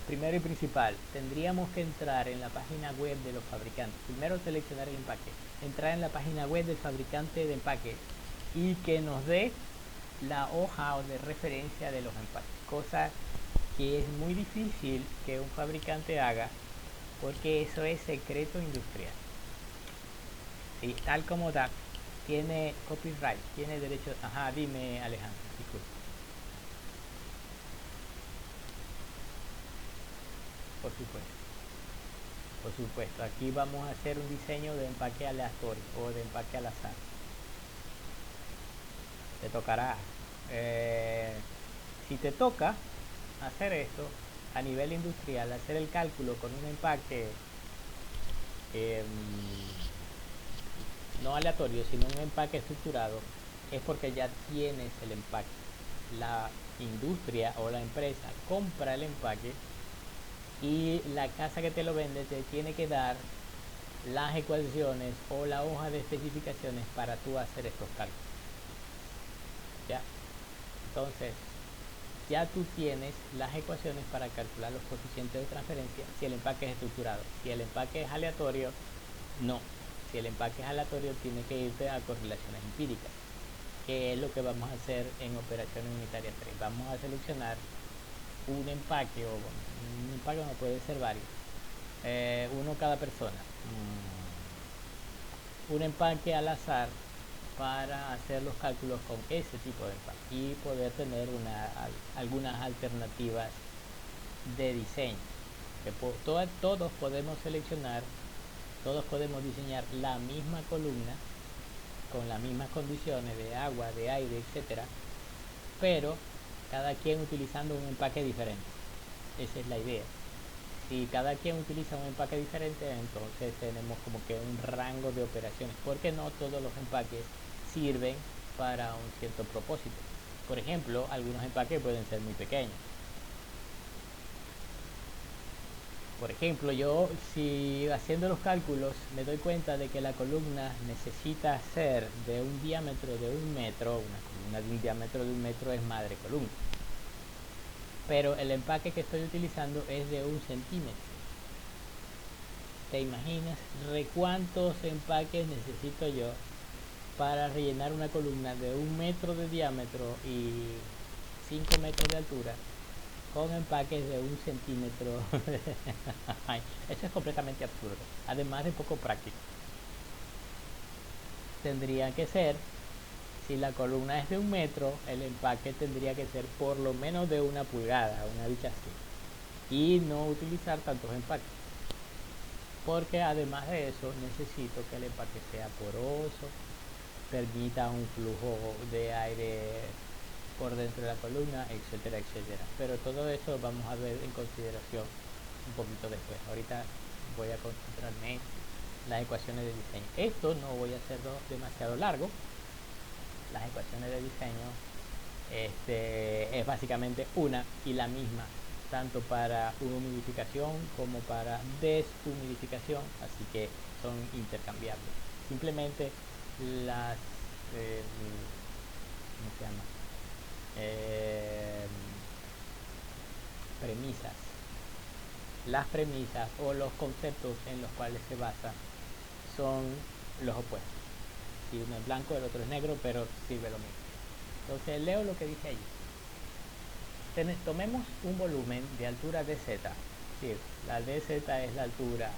primero y principal, tendríamos que entrar en la página web de los fabricantes. Primero seleccionar el empaque, entrar en la página web del fabricante de empaques y que nos dé la hoja o de referencia de los empaques, cosa que es muy difícil que un fabricante haga porque eso es secreto industrial. Y tal como da, tiene copyright, tiene derecho. Ajá, dime, Alejandro, disculpa. Por supuesto. Por supuesto, aquí vamos a hacer un diseño de empaque aleatorio o de empaque al azar. Te tocará. Si te toca hacer esto a nivel industrial, hacer el cálculo con un empaque no aleatorio, sino un empaque estructurado, es porque ya tienes el empaque. La industria o la empresa compra el empaque y la casa que te lo vende te tiene que dar las ecuaciones o la hoja de especificaciones para tú hacer estos cálculos. ¿Ya? Entonces, ya tú tienes las ecuaciones para calcular los coeficientes de transferencia si el empaque es estructurado. Si el empaque es aleatorio, no. Si el empaque es aleatorio, tiene que irte a correlaciones empíricas, que es lo que vamos a hacer en operaciones unitarias 3. Vamos a seleccionar un empaque, o bueno, un empaque no puede ser varios, uno cada persona, un empaque al azar para hacer los cálculos con ese tipo de empaque y poder tener algunas alternativas de diseño. Que todos podemos seleccionar, todos podemos diseñar la misma columna con las mismas condiciones de agua, de aire, etcétera, pero cada quien utilizando un empaque diferente. Esa es la idea. Si cada quien utiliza un empaque diferente, entonces tenemos como que un rango de operaciones, porque no todos los empaques sirven para un cierto propósito. Por ejemplo, algunos empaques pueden ser muy pequeños. Por ejemplo, yo si haciendo los cálculos me doy cuenta de que la columna necesita ser de un diámetro de 1 metro, una columna de un diámetro de 1 metro es madre columna, pero el empaque que estoy utilizando es de 1 centímetro. ¿Te imaginas cuántos empaques necesito yo para rellenar una columna de 1 metro de diámetro y 5 metros de altura con empaques de 1 centímetro? Eso es completamente absurdo, además de poco práctico. Tendría que ser, si la columna es de 1 metro, el empaque tendría que ser por lo menos de 1 pulgada, una dicha así, y no utilizar tantos empaques, porque además de eso necesito que el empaque sea poroso, permita un flujo de aire por dentro de la columna, etcétera, etcétera. Pero todo eso vamos a ver en consideración un poquito después. Ahorita voy a concentrarme en las ecuaciones de diseño. Esto no voy a hacerlo demasiado largo. Las ecuaciones de diseño es básicamente una y la misma, tanto para humidificación como para deshumidificación, así que son intercambiables. Simplemente las ¿cómo se llama? Premisas, las premisas o los conceptos en los cuales se basa son los opuestos. Si uno es blanco, el otro es negro, pero sirve lo mismo. Entonces leo lo que dice allí. Tomemos un volumen de altura dz. Sí, la dz es la altura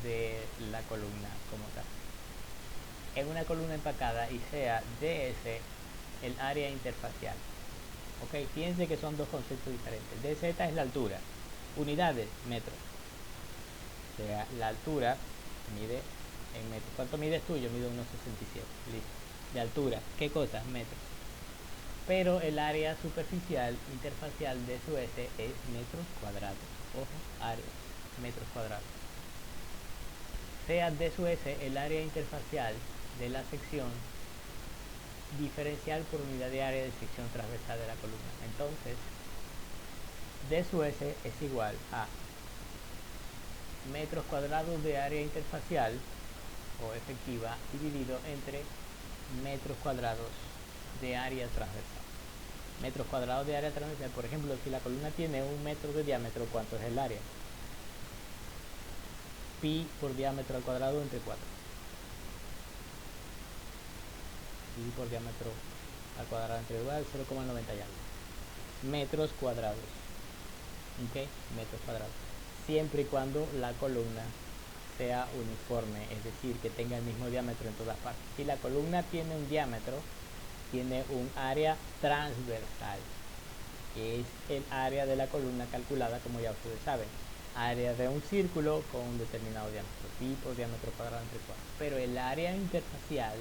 de la columna como tal. En una columna empacada y sea ds el área interfacial. Ok, fíjense que son dos conceptos diferentes. dz es la altura, unidades, metros. O sea, la altura mide en metros. ¿Cuánto mides tú? Yo mido 1,67. Listo. De altura, ¿qué cosa? Metros. Pero el área superficial interfacial de su S es metros cuadrados. Ojo, área, metros cuadrados. Sea de su S el área interfacial de la sección diferencial por unidad de área de sección transversal de la columna. Entonces, d sub s es igual a metros cuadrados de área interfacial o efectiva dividido entre metros cuadrados de área transversal. Metros cuadrados de área transversal, por ejemplo, si la columna tiene 1 metro de diámetro, ¿cuánto es el área? Pi por diámetro al cuadrado entre 4. Pi por diámetro al cuadrado entre 0,90 y algo. Metros cuadrados. ¿Ok? Metros cuadrados. Siempre y cuando la columna sea uniforme, es decir, que tenga el mismo diámetro en todas partes. Si la columna tiene un diámetro, tiene un área transversal, que es el área de la columna calculada, como ya ustedes saben. área de un círculo con un determinado diámetro, pi por diámetro cuadrado entre 4. Pero el área interfacial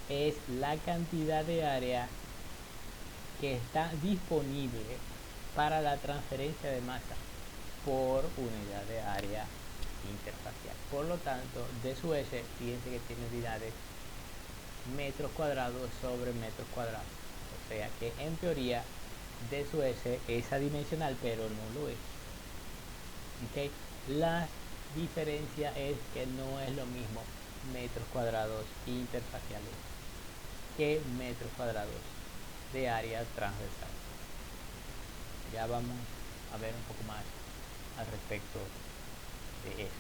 es la cantidad de área que está disponible para la transferencia de masa por unidad de área interfacial. Por lo tanto, d sub s, fíjense que tiene unidades metros cuadrados sobre metros cuadrados. O sea que en teoría d sub s es adimensional, pero no lo es. ¿Okay? La diferencia es que no es lo mismo metros cuadrados interfaciales que metros cuadrados de área transversal. Ya vamos a ver un poco más al respecto de esto.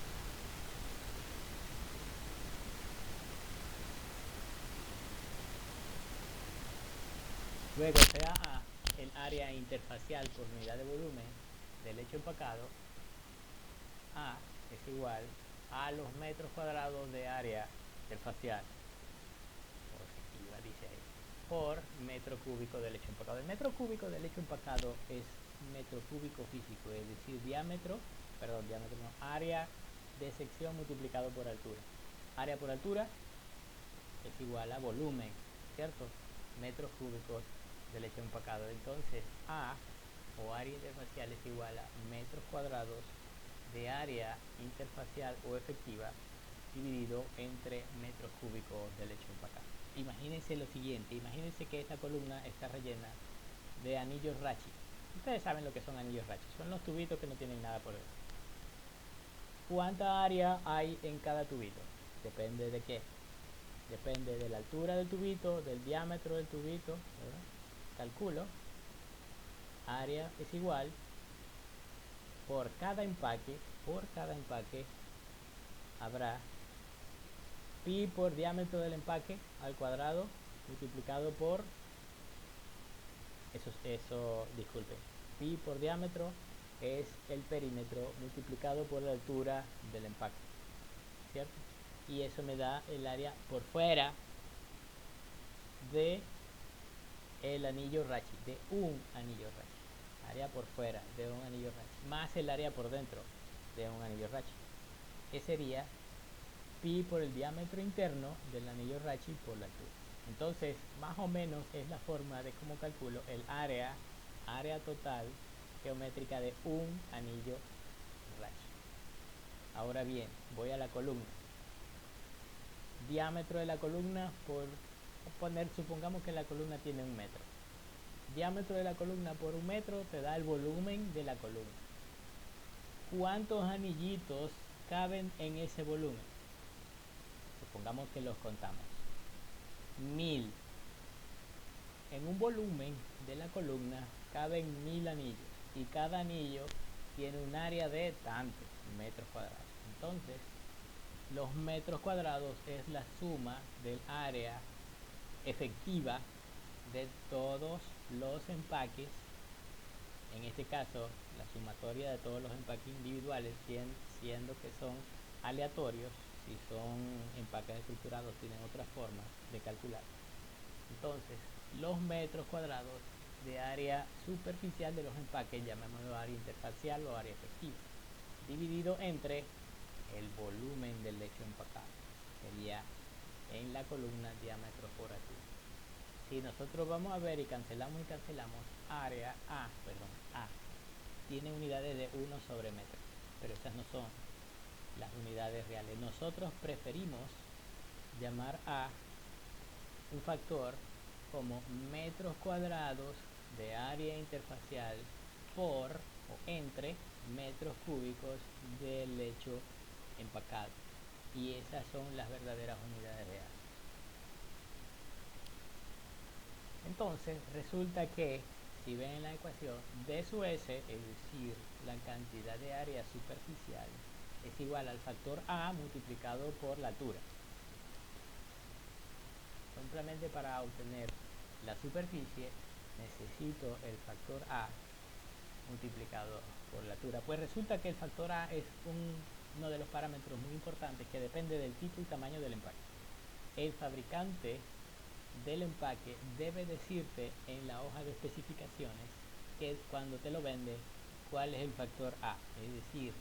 Luego se da el área interfacial por unidad de volumen del lecho empacado. A es igual a los metros cuadrados de área interfacial, o efectiva, dice ahí, por metro cúbico de lecho empacado. El metro cúbico de lecho empacado es metro cúbico físico, es decir, diámetro no, área de sección multiplicado por altura. Área por altura es igual a volumen, ¿cierto? Metros cúbicos de lecho empacado. Entonces, A o área interfacial es igual a metros cuadrados de área interfacial o efectiva dividido entre metros cúbicos de lecho empacado. Imagínense lo siguiente, imagínense que esta columna está rellena de anillos Rachi. Ustedes saben lo que son anillos Rachi, son los tubitos que no tienen nada por dentro. ¿Cuánta área hay en cada tubito? Depende de qué. Depende de la altura del tubito, del diámetro del tubito, ¿verdad? Calculo, área es igual por cada empaque habrá pi por diámetro del empaque al cuadrado multiplicado por disculpen, pi por diámetro es el perímetro multiplicado por la altura del empaque, ¿cierto? Y eso me da el área por fuera de el anillo Rachi, de un anillo Rachi, área por fuera de un anillo Rachi, más el área por dentro de un anillo Rachi, que sería pi por el diámetro interno del anillo Rachi por la altura. Entonces, más o menos es la forma de cómo calculo el área total geométrica de un anillo Rachi. Ahora bien, voy a la columna. Diámetro de la columna supongamos que la columna tiene 1 metro. Diámetro de la columna por 1 metro te da el volumen de la columna. ¿Cuántos anillitos caben en ese volumen? Supongamos que los contamos. 1000. En un volumen de la columna caben 1000 anillos y cada anillo tiene un área de tantos metros cuadrados. Entonces, los metros cuadrados es la suma del área efectiva de todos los empaques. En este caso, la sumatoria de todos los empaques individuales, siendo que son aleatorios. Si son empaques estructurados, tienen otra forma de calcular. Entonces, los metros cuadrados de área superficial de los empaques, llamémoslo área interfacial o área efectiva, dividido entre el volumen del lecho empacado, sería en la columna diámetro por altura. Si nosotros vamos a ver y cancelamos, área A tiene unidades de 1 sobre metro, pero esas no son las unidades reales. Nosotros preferimos llamar a un factor como metros cuadrados de área interfacial por o entre metros cúbicos del lecho empacado, y esas son las verdaderas unidades de área. Entonces resulta que si ven en la ecuación, d sub s, es decir, la cantidad de área superficial, es igual al factor A multiplicado por la altura. Simplemente para obtener la superficie necesito el factor A multiplicado por la altura. Pues resulta que el factor A es uno de los parámetros muy importantes que depende del tipo y tamaño del empaque. El fabricante del empaque debe decirte en la hoja de especificaciones que cuando te lo vende cuál es el factor A, es decir,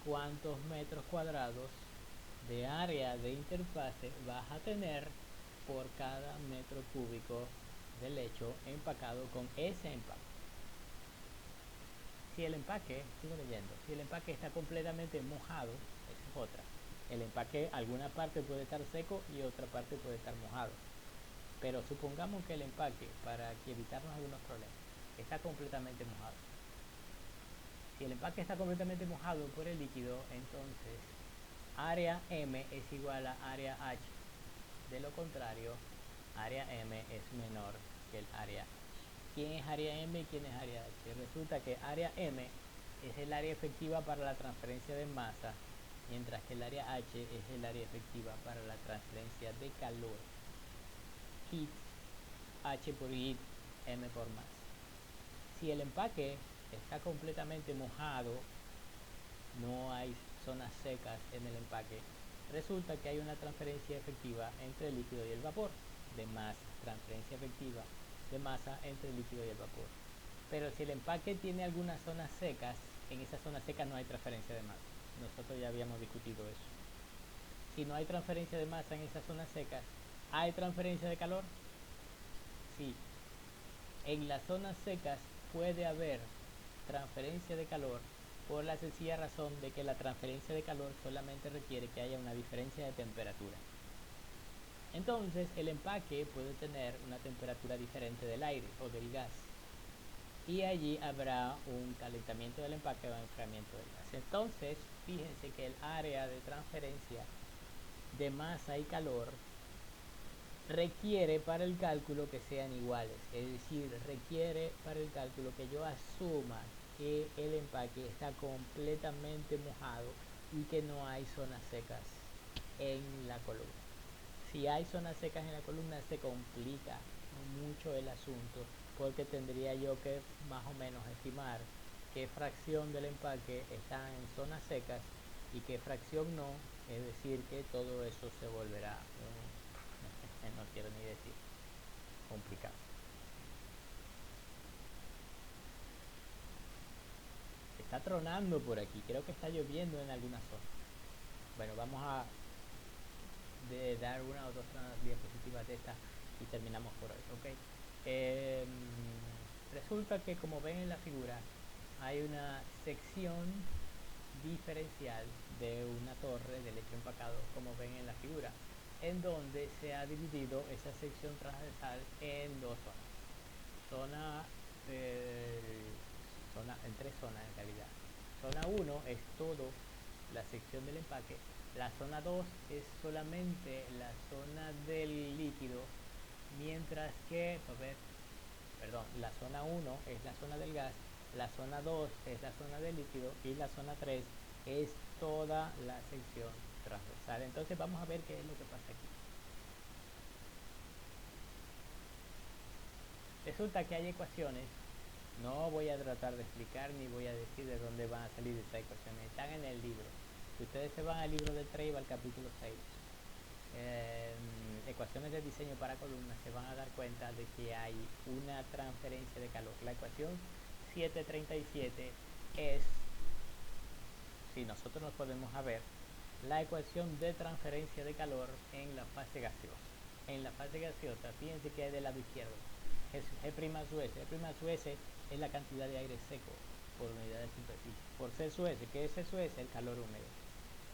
cuántos metros cuadrados de área de interfase vas a tener por cada metro cúbico de lecho empacado con ese empaque. Si el empaque, sigo leyendo, si el empaque está completamente mojado, esa es otra. El empaque, alguna parte puede estar seco y otra parte puede estar mojado. Pero supongamos que el empaque, para evitarnos algunos problemas, está completamente mojado. Si el empaque está completamente mojado por el líquido, entonces área M es igual a área H. De lo contrario, área M es menor que el área H. ¿Quién es área M y quién es área H? Resulta que área M es el área efectiva para la transferencia de masa, mientras que el área H es el área efectiva para la transferencia de calor. Heat, H por heat, M por masa. Si el empaque está completamente mojado, no hay zonas secas en el empaque, resulta que hay una transferencia efectiva entre el líquido y el vapor de masa, transferencia efectiva de masa entre el líquido y el vapor. Pero si el empaque tiene algunas zonas secas, en esas zonas secas no hay transferencia de masa. Nosotros ya habíamos discutido eso. Si no hay transferencia de masa en esas zonas secas, ¿hay transferencia de calor? Sí. En las zonas secas puede haber transferencia de calor por la sencilla razón de que la transferencia de calor solamente requiere que haya una diferencia de temperatura. Entonces el empaque puede tener una temperatura diferente del aire o del gas, y allí habrá un calentamiento del empaque o enfriamiento del gas. Entonces fíjense que el área de transferencia de masa y calor requiere para el cálculo que sean iguales, es decir, requiere para el cálculo que yo asuma que el empaque está completamente mojado y que no hay zonas secas en la columna. Si hay zonas secas en la columna, se complica mucho el asunto, porque tendría yo que más o menos estimar qué fracción del empaque está en zonas secas y qué fracción no, es decir, que todo eso se volverá no quiero ni decir, complicado. Está tronando por aquí, creo que está lloviendo en alguna zona. Bueno, vamos a dar una o dos diapositivas de estas y terminamos por hoy, ¿ok? Resulta que, como ven en la figura, hay una sección diferencial de una torre de lecho empacado, como ven en la figura, en donde se ha dividido esa sección transversal en dos zonas. En tres zonas en realidad. Zona 1 es todo la sección del empaque. La zona 2 es solamente la zona del líquido, mientras que, la zona 1 es la zona del gas, la zona 2 es la zona del líquido y la zona 3 es toda la sección transversal. Entonces vamos a ver qué es lo que pasa aquí. Resulta que hay ecuaciones, no voy a tratar de explicar ni voy a decir de dónde van a salir estas ecuaciones, están en el libro. Si ustedes se van al libro de Trey, al capítulo 6, ecuaciones de diseño para columnas, se van a dar cuenta de que hay una transferencia de calor. La ecuación 737 es, si nosotros nos podemos ver, la ecuación de transferencia de calor en la fase gaseosa. En la fase gaseosa, fíjense que hay del lado izquierdo es G' su S. G' su S es la cantidad de aire seco por unidad de superficie. Por C su S, que es su S, el calor húmedo,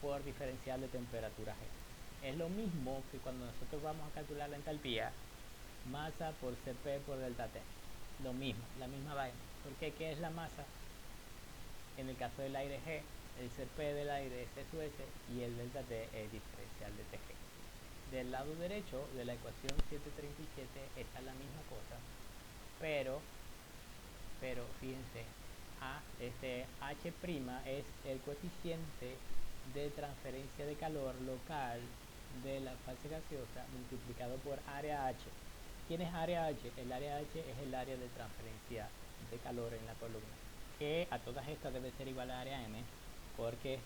por diferencial de temperatura G. Es lo mismo que cuando nosotros vamos a calcular la entalpía, masa por Cp por delta T. Lo mismo, la misma vaina. ¿Por qué? ¿Qué es la masa? En el caso del aire G, el Cp del aire es C su S y el delta T es diferencial de Tg. Del lado derecho de la ecuación 737 está la misma cosa, pero fíjense, H' es el coeficiente de transferencia de calor local de la fase gaseosa multiplicado por área H. ¿Quién es área H? El área H es el área de transferencia de calor en la columna, que a todas estas debe ser igual a área M, porque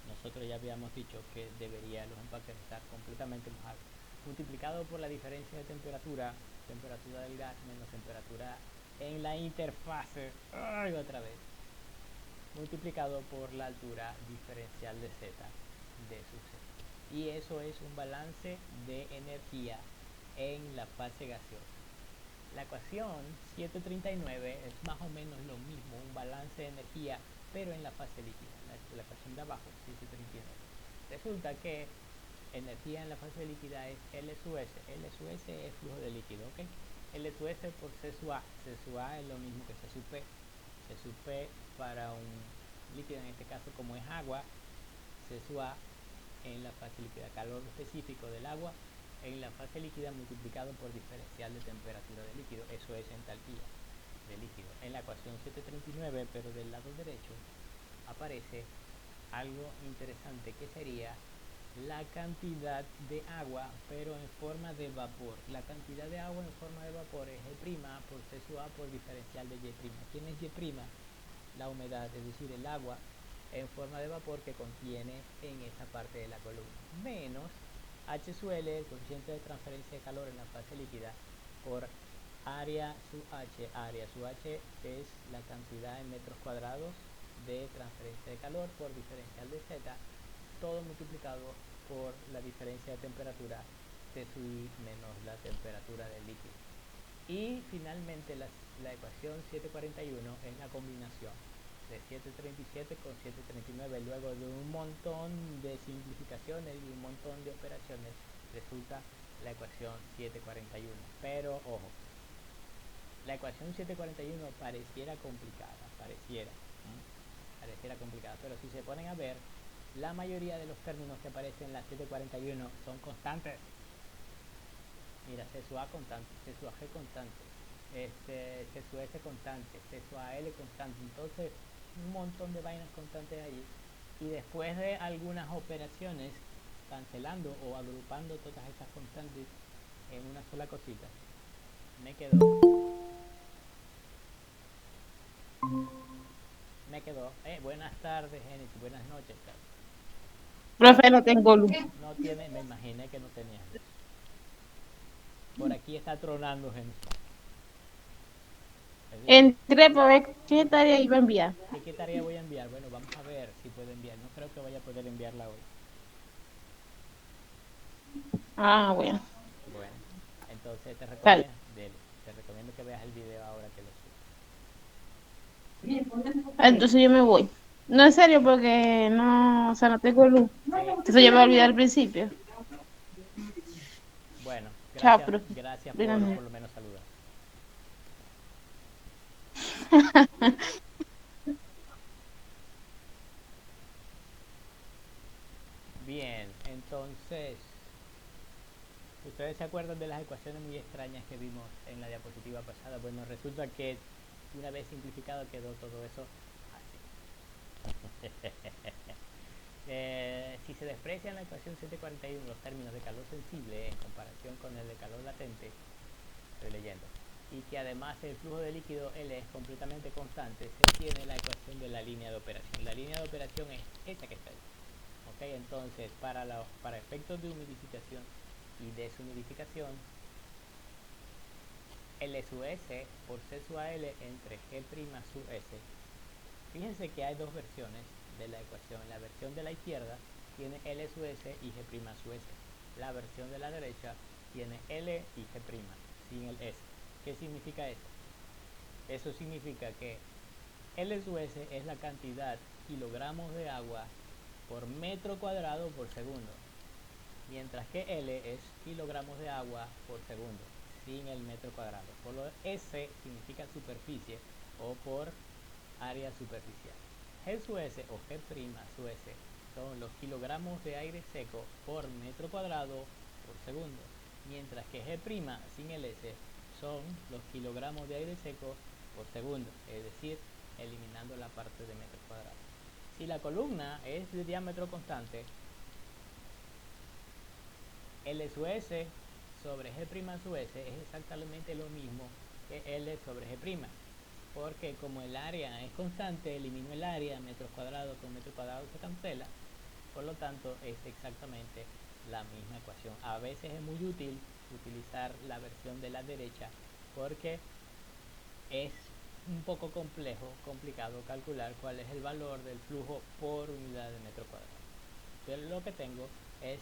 nosotros ya habíamos dicho que debería los empaques estar completamente mojados, multiplicado por la diferencia de temperatura del gas menos temperatura en la interfase. ¡Ay, otra vez! multiplicado por la altura diferencial de z de su c. Y eso es un balance de energía en la fase gaseosa. La ecuación 739 es más o menos lo mismo, un balance de energía, pero en la fase líquida, la ecuación de abajo, 739. Resulta que energía en la fase líquida es L sub S. L sub S es flujo de líquido, ¿ok? L sub S por C sub A. C sub A es lo mismo que C sub P. C sub P para un líquido, en este caso como es agua, C sub A en la fase líquida, calor específico del agua en la fase líquida multiplicado por diferencial de temperatura del líquido, eso es entalpía del líquido. En la ecuación 739, pero del lado derecho, aparece algo interesante que sería la cantidad de agua, pero en forma de vapor. La cantidad de agua en forma de vapor es G' por C sub A por diferencial de Y'. ¿Quién es Y'? La humedad, es decir, el agua en forma de vapor que contiene en esa parte de la columna, menos H sub L, el coeficiente de transferencia de calor en la fase líquida, por área sub H. Área sub H es la cantidad en metros cuadrados de transferencia de calor por diferencial de Z, todo multiplicado por la diferencia de temperatura T sub I menos la temperatura del líquido. Y finalmente la ecuación 741 es la combinación de 737 con 739. Luego de un montón de simplificaciones y un montón de operaciones, resulta la ecuación 741. Pero ojo, la ecuación 741 pareciera complicada, pareciera complicada, pero si se ponen a ver, la mayoría de los términos que aparecen en la 741 son constantes. Mira, C sub A constante, C sub G constante, C sub S constante, C sub AL constante. Entonces, un montón de vainas constantes ahí. Y después de algunas operaciones, cancelando o agrupando todas esas constantes en una sola cosita, me quedó, buenas tardes, Genesis, buenas noches, Carlos. Profe, no tengo luz. No tiene, me imaginé que no tenías luz. Por aquí está tronando, Genesis. Entré para ver qué tarea iba a enviar. ¿Qué tarea voy a enviar? Bueno, vamos a ver si puedo enviar. No creo que vaya a poder enviarla hoy. Ah, bueno. Bueno, entonces te Tal. recomiendo que veas el video ahora que lo subo. Entonces yo me voy. No, en serio, porque no, o sea, no tengo luz. Sí. Entonces yo me olvidé al principio. Bueno, Chao, gracias, profe. gracias Buenas por noches. lo menos saludar. Bien, entonces, ¿ustedes se acuerdan de las ecuaciones muy extrañas que vimos en la diapositiva pasada? Bueno, resulta que una vez simplificado quedó todo eso así. Si se desprecian la ecuación 741 los términos de calor sensible en comparación con el de calor latente, estoy leyendo, y que además el flujo de líquido L es completamente constante, se tiene la ecuación de la línea de operación. La línea de operación es esta que está ahí. ¿Okay? Entonces, para efectos de humidificación y deshumidificación, L sub S por C sub AL entre G' sub S. Fíjense que hay dos versiones de la ecuación. La versión de la izquierda tiene L sub S y G' sub S. La versión de la derecha tiene L y G' sin el S. ¿Qué significa eso? Eso significa que L sub S es la cantidad kilogramos de agua por metro cuadrado por segundo, mientras que L es kilogramos de agua por segundo, sin el metro cuadrado. Por lo S significa superficie o por área superficial. G sub S o G' sub S son los kilogramos de aire seco por metro cuadrado por segundo, mientras que G' sin el S son los kilogramos de aire seco por segundo, es decir, eliminando la parte de metro cuadrado. Si la columna es de diámetro constante, L sub S sobre G' sub S es exactamente lo mismo que L sobre G', porque como el área es constante, elimino el área, metros cuadrados con metro cuadrado se cancela, por lo tanto es exactamente la misma ecuación. A veces es muy útil utilizar la versión de la derecha porque es un poco complicado calcular cuál es el valor del flujo por unidad de metro cuadrado. Entonces lo que tengo es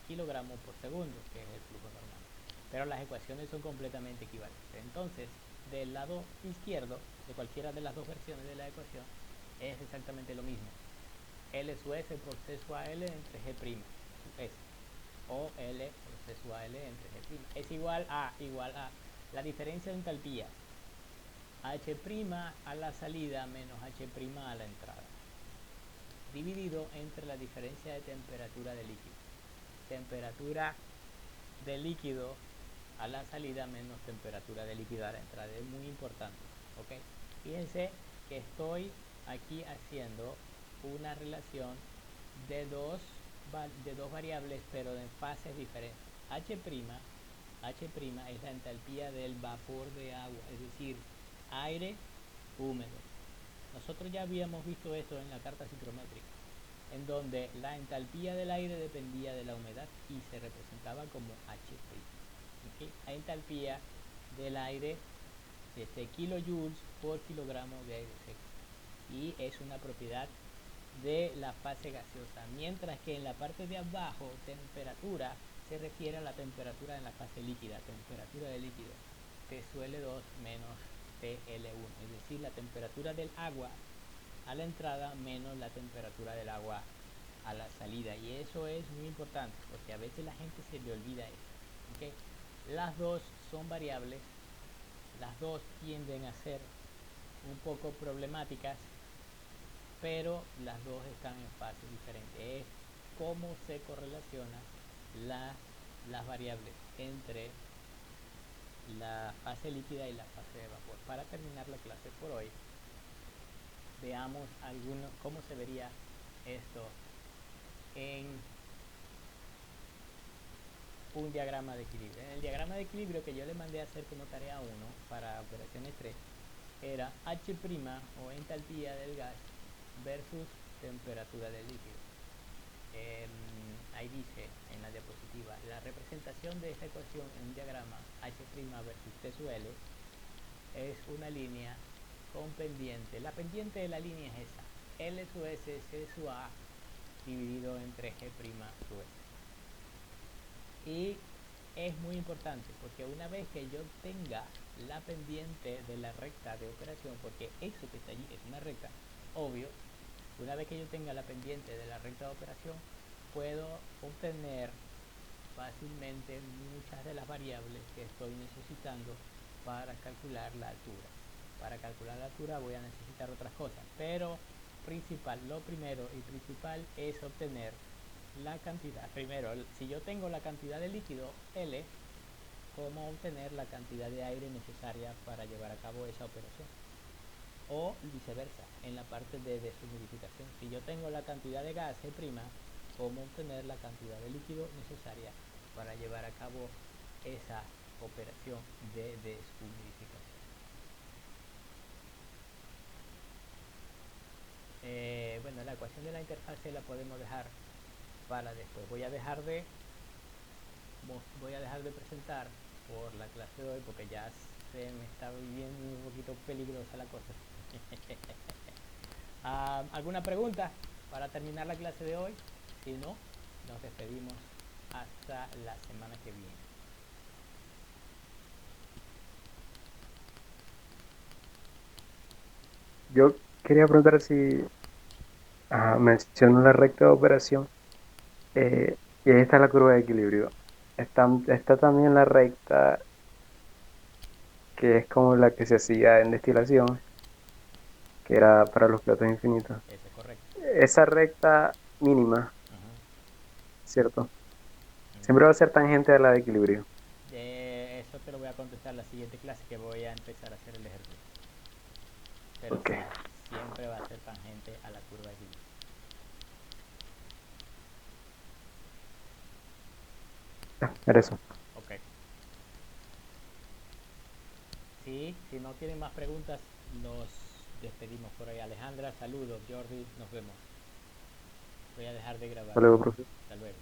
kilogramos por segundo, que es el flujo normal. Pero las ecuaciones son completamente equivalentes. Entonces, del lado izquierdo, de cualquiera de las dos versiones de la ecuación, es exactamente lo mismo. L sub S por C sub AL entre G' sub S. O L por C sub AL entre G'. Es igual a la diferencia de entalpía. H' a la salida menos H' a la entrada. Dividido entre la diferencia de temperatura de líquido. Temperatura de líquido a la salida menos temperatura de líquido a la entrada. Es muy importante, ¿ok? Fíjense que estoy aquí haciendo una relación de dos variables, pero de fases diferentes. H' es la entalpía del vapor de agua, es decir, aire húmedo. Nosotros ya habíamos visto esto en la carta ciclométrica, en donde la entalpía del aire dependía de la humedad y se representaba como H'. ¿Okay? La entalpía del aire es kilojoules por kilogramo de aire seco y es una propiedad de la fase gaseosa, mientras que en la parte de abajo, temperatura, se refiere a la temperatura en la fase líquida, temperatura de líquido, T2L2 menos TL1, es decir, la temperatura del agua a la entrada menos la temperatura del agua a la salida. Y eso es muy importante porque a veces la gente se le olvida eso. ¿Okay? Las dos son variables, las dos tienden a ser un poco problemáticas, pero las dos están en fases diferentes. Es cómo se correlacionan las variables entre la fase líquida y la fase de vapor. Para terminar la clase por hoy, veamos cómo se vería esto en un diagrama de equilibrio. En el diagrama de equilibrio que yo le mandé a hacer como tarea 1 para operaciones 3, era H' o entalpía del gas versus temperatura del líquido. Ahí dice en la diapositiva, la representación de esta ecuación en un diagrama H' versus T sub L es una línea con pendiente. La pendiente de la línea es esa, L sub S, C sub A dividido entre G' sub S. Y es muy importante porque una vez que yo tenga la pendiente de la recta de operación, porque eso que está allí es una recta, obvio, una vez que yo tenga la pendiente de la recta de operación, puedo obtener fácilmente muchas de las variables que estoy necesitando para calcular la altura. Para calcular la altura voy a necesitar otras cosas, pero lo primero y principal es obtener la cantidad. Primero, si yo tengo la cantidad de líquido L, ¿cómo obtener la cantidad de aire necesaria para llevar a cabo esa operación? O viceversa, en la parte de deshumidificación. Si yo tengo la cantidad de gas G', ¿cómo obtener la cantidad de líquido necesaria para llevar a cabo esa operación de deshumidificación? Bueno, la ecuación de la interfase la podemos dejar para después. Voy a dejar de presentar por la clase de hoy porque ya se me está viviendo un poquito peligrosa la cosa. ¿Alguna pregunta para terminar la clase de hoy? Si no, nos despedimos hasta la semana que viene. Yo quería preguntar si menciono la recta de operación y ahí está la curva de equilibrio. Está también la recta que es como la que se hacía en destilación, que era para los platos infinitos. Eso es correcto. Esa recta mínima, ¿cierto? Siempre va a ser tangente a la de equilibrio. Eso te lo voy a contestar en la siguiente clase, que voy a empezar a hacer el ejercicio. Pero Ok. sí, siempre va a ser tangente a la curva de equilibrio. Era eso. Ok. Sí, si no tienen más preguntas, nos despedimos por ahí. Alejandra, saludos. Jordi, nos vemos. Voy a dejar de grabar. Hasta luego, profe. Hasta luego.